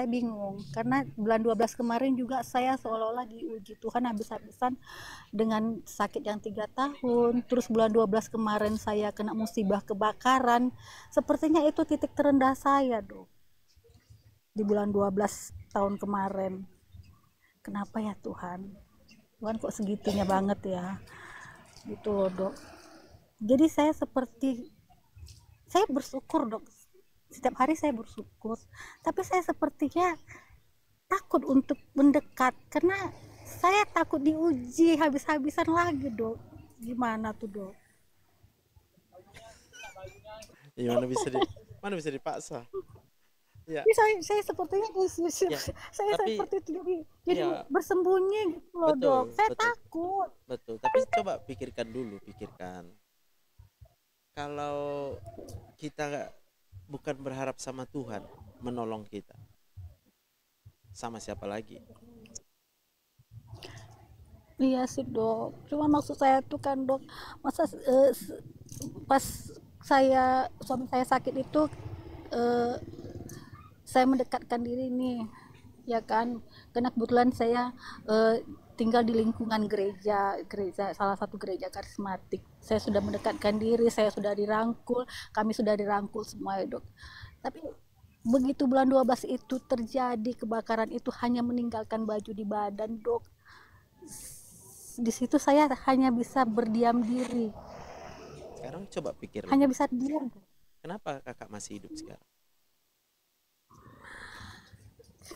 bingung karena bulan 12 kemarin juga saya seolah-olah diuji Tuhan habis-habisan dengan sakit yang 3 tahun. Terus bulan 12 kemarin saya kena musibah kebakaran. Sepertinya itu titik terendah saya dok di bulan 12 tahun kemarin. Kenapa ya Tuhan kok segitunya banget ya gitu loh dok. Jadi saya bersyukur dok, setiap hari saya bersyukur, tapi saya sepertinya takut untuk mendekat karena saya takut diuji habis-habisan lagi dok. Gimana tuh dok? Ya, mana bisa dipaksa ya. Saya sepertinya Ya, saya tapi seperti itu jadi ya, bersembunyi gitu loh dok. Saya takut. betul. Tapi coba pikirkan kalau kita bukan berharap sama Tuhan menolong kita, sama siapa lagi? Iya sih dok, cuma maksud saya tuh kan dok, masa pas suami saya sakit itu, saya mendekatkan diri nih, ya kan, karena kebetulan saya tinggal di lingkungan gereja salah satu gereja karismatik. Saya sudah mendekatkan diri, saya sudah dirangkul, kami sudah dirangkul semua ya dok. Tapi begitu bulan 12 itu terjadi kebakaran itu, hanya meninggalkan baju di badan dok. Di situ saya hanya bisa berdiam diri. Sekarang coba pikir, hanya bisa diam. Kenapa kakak masih hidup sekarang?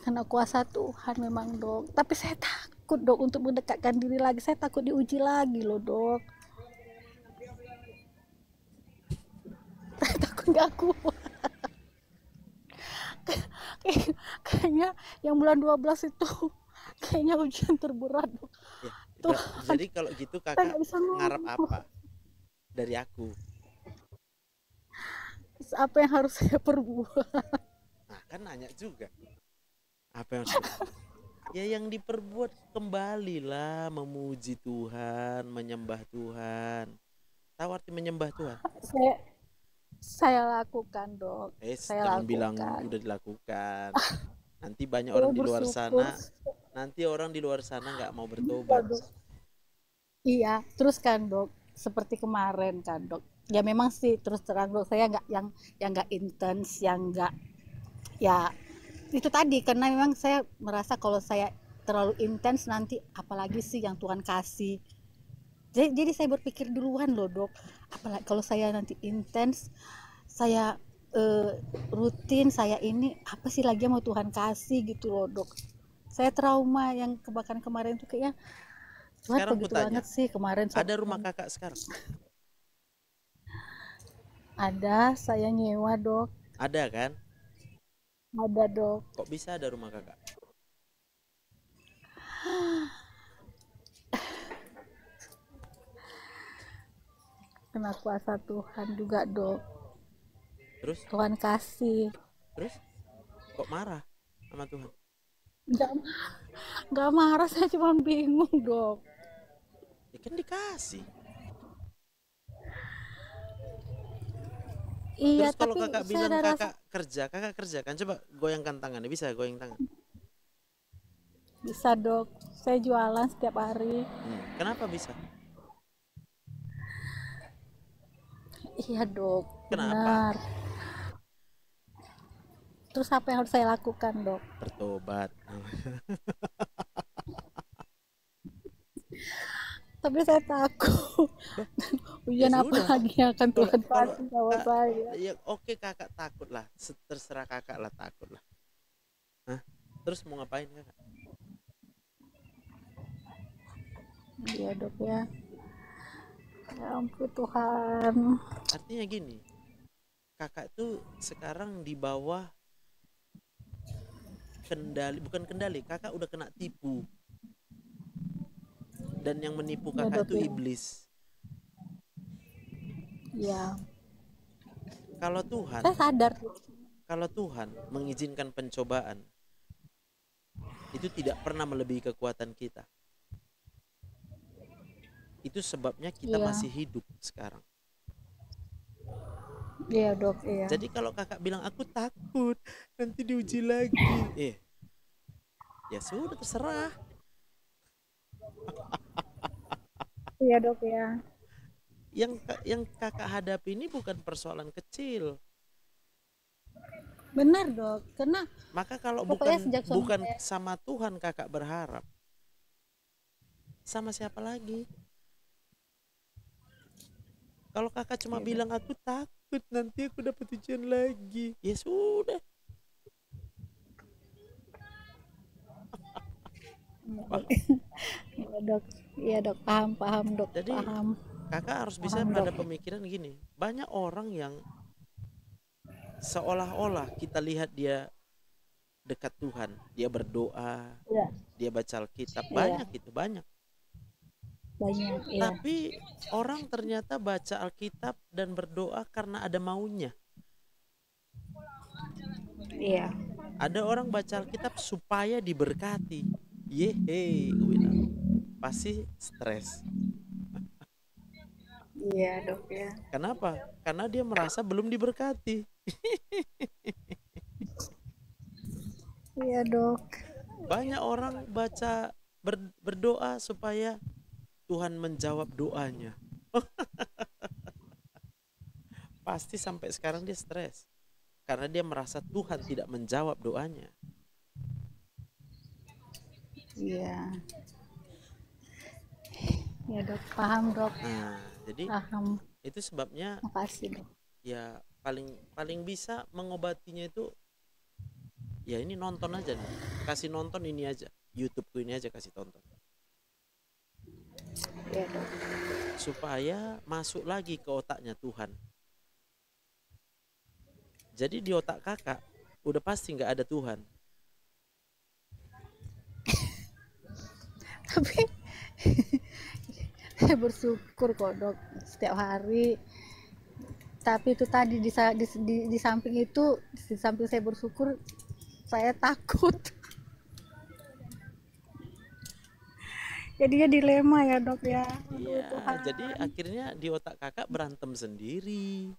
Karena kuasa Tuhan memang dok. Tapi saya takut dok untuk mendekatkan diri lagi. Saya takut diuji lagi loh dok. Saya takut gak kuat. Kayaknya yang bulan 12 itu kayaknya ujian terberat dok. Ya, jadi kalau gitu kakak ngarep apa dari aku? Apa yang harus saya perbuat? Nah kan nanya juga apa yang ya yang diperbuat, kembalilah memuji Tuhan, menyembah Tuhan. Tahu arti menyembah Tuhan? Saya lakukan dok. Jangan bilang udah dilakukan. Nanti banyak orang di luar sana, orang di luar sana nggak mau bertobat. Iya, terus kan dok, seperti kemarin kan dok, ya memang sih terus terang dok, saya nggak yang nggak intens, yang nggak ya itu tadi, karena memang saya merasa kalau saya terlalu intens nanti apalagi sih yang Tuhan kasih. Jadi saya berpikir duluan loh dok, apalagi kalau saya nanti intens, saya rutin, saya ini apa sih lagi yang mau Tuhan kasih gitu loh dok. Saya trauma yang kebakaran kemarin itu kayaknya Tuhan begitu banget sih kemarin. Ada rumah kakak sekarang? Ada, saya nyewa dok. Ada kan? Ada dok. Kok bisa ada rumah kakak? Kena kuasa Tuhan juga dok. Terus? Tuhan kasih. Terus? Kok marah sama Tuhan? Nggak, nggak marah, saya cuma bingung dok. Ya kan dikasih. Iya, Terus kalau tapi kakak saya bilang ada rasa kakak kerja kan, coba goyangkan tangannya, bisa goyang tangan. bisa dok. Saya jualan setiap hari. Kenapa bisa? Iya dok, Kenapa? benar. Terus apa yang harus saya lakukan dok? Bertobat. Tapi saya takut. Ujian Ya apa sudah. lagi yang akan Kalau Tuhan kalau kasih sama Kak, saya? ya oke kakak takut lah, terserah kakak lah, takut lah. Hah? Terus mau ngapain kakak? Iya dok ya. Ya ampun Tuhan. Artinya gini, kakak tuh sekarang di bawah kendali, bukan kendali, kakak udah kena tipu. Dan yang menipu Ya kakak dok itu ya. iblis. Ya. Kalau Tuhan, Saya sadar. kalau Tuhan mengizinkan pencobaan, itu tidak pernah melebihi kekuatan kita. Itu sebabnya kita Iya. masih hidup sekarang. Iya dok, iya. Jadi kalau kakak bilang aku takut nanti diuji lagi, ya sudah terserah. Iya dok ya. Yang kakak hadapi ini bukan persoalan kecil. Benar dok, karena Maka kalau pokoknya bukan sejak suami bukan saya, sama Tuhan kakak berharap, sama siapa lagi? Kalau kakak cuma bilang aku takut nanti aku dapat ujian lagi, ya sudah. iya dok, iya dok, paham dok, Jadi paham. kakak harus bisa Paham, pada dok. pemikiran gini. Banyak orang yang seolah-olah kita lihat dia dekat Tuhan, dia berdoa, Iya, dia baca Alkitab, iya, banyak itu, banyak. banyak, iya, Tapi orang ternyata baca Alkitab dan berdoa karena ada maunya. iya, Ada orang baca Alkitab supaya diberkati. Yehe, gue bilang. Pasti stres. iya dok ya. Kenapa? Karena dia merasa belum diberkati. Iya dok. Banyak orang baca berdoa supaya Tuhan menjawab doanya. Pasti sampai sekarang dia stres. Karena dia merasa Tuhan tidak menjawab doanya. Iya. Ya dok, paham dok, Nah, jadi paham. itu sebabnya Makasih dok. ya paling bisa mengobatinya itu ya ini nonton aja nih. Kasih nonton ini aja. YouTubeku ini aja kasih tonton. Iya dok. Supaya masuk lagi ke otaknya Tuhan. Jadi di otak kakak udah pasti nggak ada Tuhan. Tapi saya bersyukur kok dok setiap hari. Tapi itu tadi di samping itu, di samping saya bersyukur, saya takut. Jadinya dilema ya dok ya. Aduh, Iya, Tuhan. jadi akhirnya di otak kakak berantem sendiri.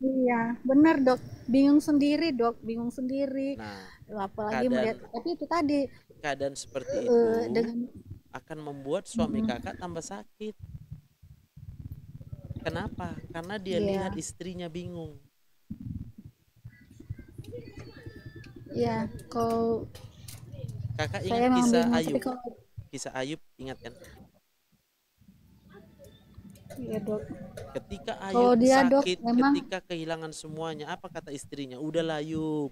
Iya, benar dok. Bingung sendiri dok, bingung sendiri. Nah, Apalagi melihat, tapi itu tadi keadaan seperti itu dengan akan membuat suami kakak tambah sakit. Kenapa? Karena dia Iya. lihat istrinya bingung. ya kalau Kakak saya ingat memang kisah bingung, tapi Ayub? kalau Kisah Ayub ingat kan? iya dok, Ketika kalau Ayub dia dok sakit, memang ketika kehilangan semuanya, apa kata istrinya? Udahlah Ayub,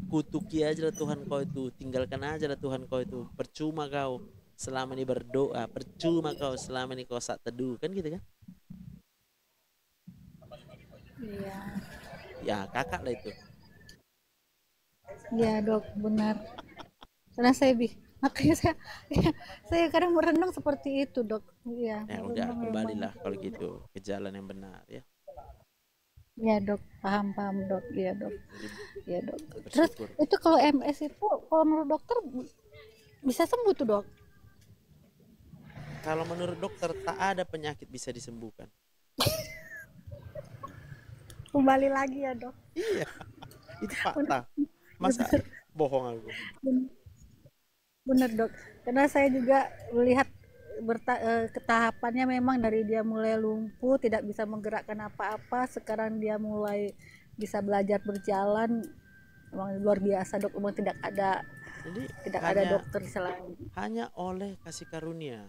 kutuki aja lah Tuhan kau itu, tinggalkan aja lah Tuhan kau itu, percuma kau selama ini berdoa, percuma kau selama ini kau saat teduh, kan gitu kan? iya, Ya kakak lah itu. iya dok, benar. Karena makanya saya saya kadang merenung seperti itu dok. Iya, Ya udah merenung memang. kembalilah kalau gitu ke jalan yang benar ya. Iya dok, paham dok, iya dok, Jadi iya dok. Terus bersyukur. itu kalau MS itu, kalau menurut dokter bisa sembuh tuh dok? Kalau menurut dokter tak ada penyakit bisa disembuhkan. Kembali lagi ya dok. Iya, itu fakta. Masa Bener, bohong aku? bener dok. Karena saya juga melihat ketahapannya memang dari dia mulai lumpuh, tidak bisa menggerakkan apa-apa, sekarang dia mulai bisa belajar berjalan. Memang luar biasa dok, memang Jadi tidak ada hanya dokter selain. hanya oleh kasih karunia,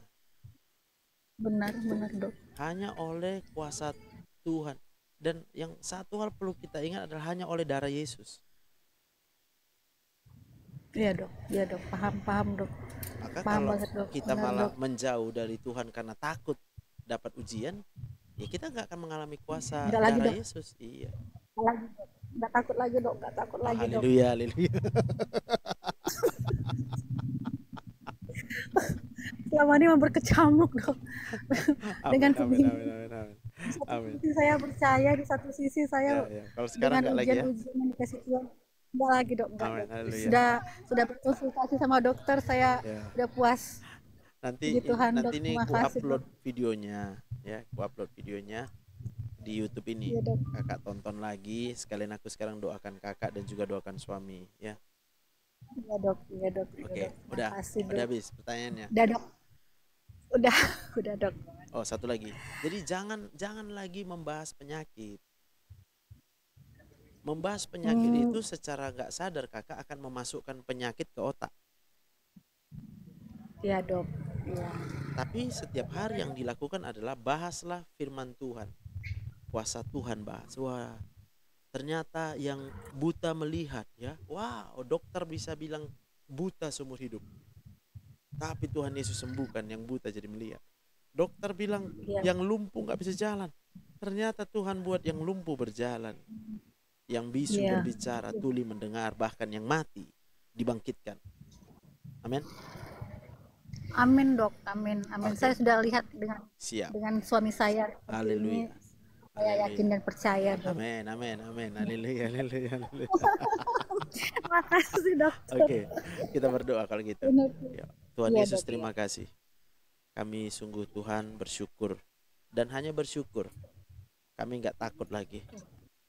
Benar dok. hanya oleh kuasa Tuhan. Dan yang satu hal perlu kita ingat adalah hanya oleh darah Yesus. Iya dok, paham dok, Maka paham kalau banget dok, kita benar malah dok. menjauh dari Tuhan karena takut dapat ujian, ya kita nggak akan mengalami kuasa Enggak lagi darah dok, Yesus. Iya. enggak lagi dok, enggak takut lagi dok, enggak takut Oh, lagi dok. haleluya, haleluya. Selama ini berkecamuk dok. Dengan Amin, amin, amin, amin, amin. di satu Amin. sisi saya percaya, di satu sisi saya Ya. Kalau sekarang dengan nggak lagi ya. ujian-ujian yang dikasih Tuhan, enggak lagi dok, enggak Amin, dok. haleluya. Sudah berkonsultasi sama dokter, saya Ya. udah puas. Nanti Puji Tuhan dok, nanti ini terima ku kasih upload dok. videonya ya, ku upload videonya di YouTube ini. Iya dok, Kakak tonton lagi, sekalian aku sekarang doakan kakak dan juga doakan suami ya. iya dok, iya dok, iya Oke, dok. Terima udah kasih dok. habis pertanyaannya. Udah dok, udah, udah dok. Oh, satu lagi. Jadi jangan lagi membahas penyakit. Membahas penyakit itu secara nggak sadar kakak akan memasukkan penyakit ke otak. Iya dok, iya. Tapi setiap hari yang dilakukan adalah bahaslah firman Tuhan. Kuasa Tuhan bahas. Wah, ternyata yang buta melihat ya. Wow, dokter bisa bilang buta seumur hidup. Tapi Tuhan Yesus sembuhkan yang buta jadi melihat. Dokter bilang Iya. yang lumpuh nggak bisa jalan. Ternyata Tuhan buat yang lumpuh berjalan. Yang bisu Iya. berbicara, tuli mendengar, bahkan yang mati dibangkitkan. Amin. Amin dok, amin, amin. Oke. Saya sudah lihat Siap. dengan suami saya. Seperti ini, Haleluya. saya Haleluya. yakin dan percaya dok. Amin, amin, amin. Haleluya, haleluya, haleluya. Makasih dokter. Oke, kita berdoa kalau gitu. Benar. Ya. Tuhan Iya, Yesus, dok, terima kasih. Kami sungguh Tuhan bersyukur dan hanya bersyukur. Kami nggak takut lagi.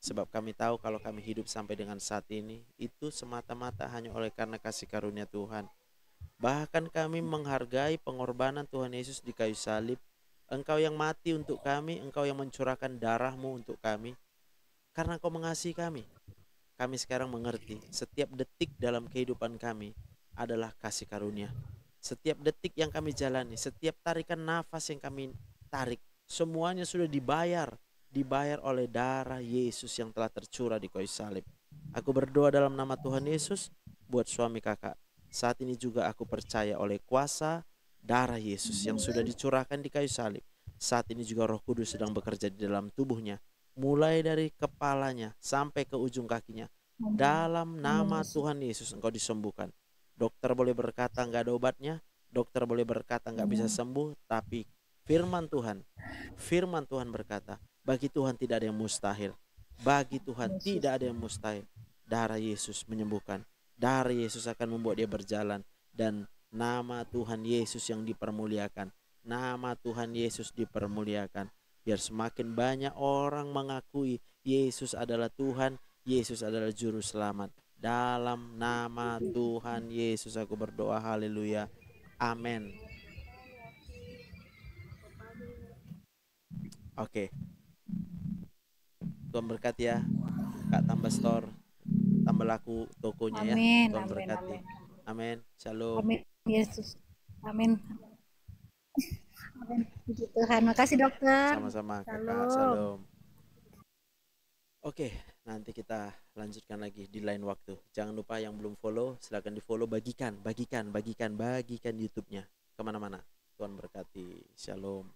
Sebab kami tahu kalau kami hidup sampai dengan saat ini itu semata-mata hanya oleh karena kasih karunia Tuhan. Bahkan kami menghargai pengorbanan Tuhan Yesus di kayu salib. Engkau yang mati untuk kami, Engkau yang mencurahkan darah-Mu untuk kami. Karena Engkau mengasihi kami. Kami sekarang mengerti setiap detik dalam kehidupan kami adalah kasih karunia. Setiap detik yang kami jalani, setiap tarikan nafas yang kami tarik, semuanya sudah dibayar oleh darah Yesus yang telah tercurah di kayu salib. Aku berdoa dalam nama Tuhan Yesus buat suami kakak. Saat ini juga aku percaya oleh kuasa darah Yesus yang sudah dicurahkan di kayu salib. Saat ini juga Roh Kudus sedang bekerja di dalam tubuhnya, mulai dari kepalanya sampai ke ujung kakinya. Dalam nama Tuhan Yesus engkau disembuhkan. Dokter boleh berkata nggak ada obatnya, dokter boleh berkata nggak bisa sembuh, tapi firman Tuhan berkata, bagi Tuhan tidak ada yang mustahil. Bagi Tuhan tidak ada yang mustahil. Darah Yesus menyembuhkan. Darah Yesus akan membuat dia berjalan. Dan nama Tuhan Yesus yang dipermuliakan. Nama Tuhan Yesus dipermuliakan. Biar semakin banyak orang mengakui Yesus adalah Tuhan, Yesus adalah Juru Selamat. Dalam nama Tuhan Yesus aku berdoa, haleluya, amin. Oke. Tuhan berkati ya, Kak, tambah store, tambah laku tokonya ya. Amin, Tuhan amin, berkati. amin. Amin. Shalom. Amin, Yesus. Amin. Amin. Puji Tuhan. Makasih dokter. Sama-sama kakak. Shalom. Shalom. Oke, nanti kita lanjutkan lagi di lain waktu. Jangan lupa yang belum follow, silakan di follow, bagikan YouTube-nya kemana-mana. Tuhan berkati. Shalom.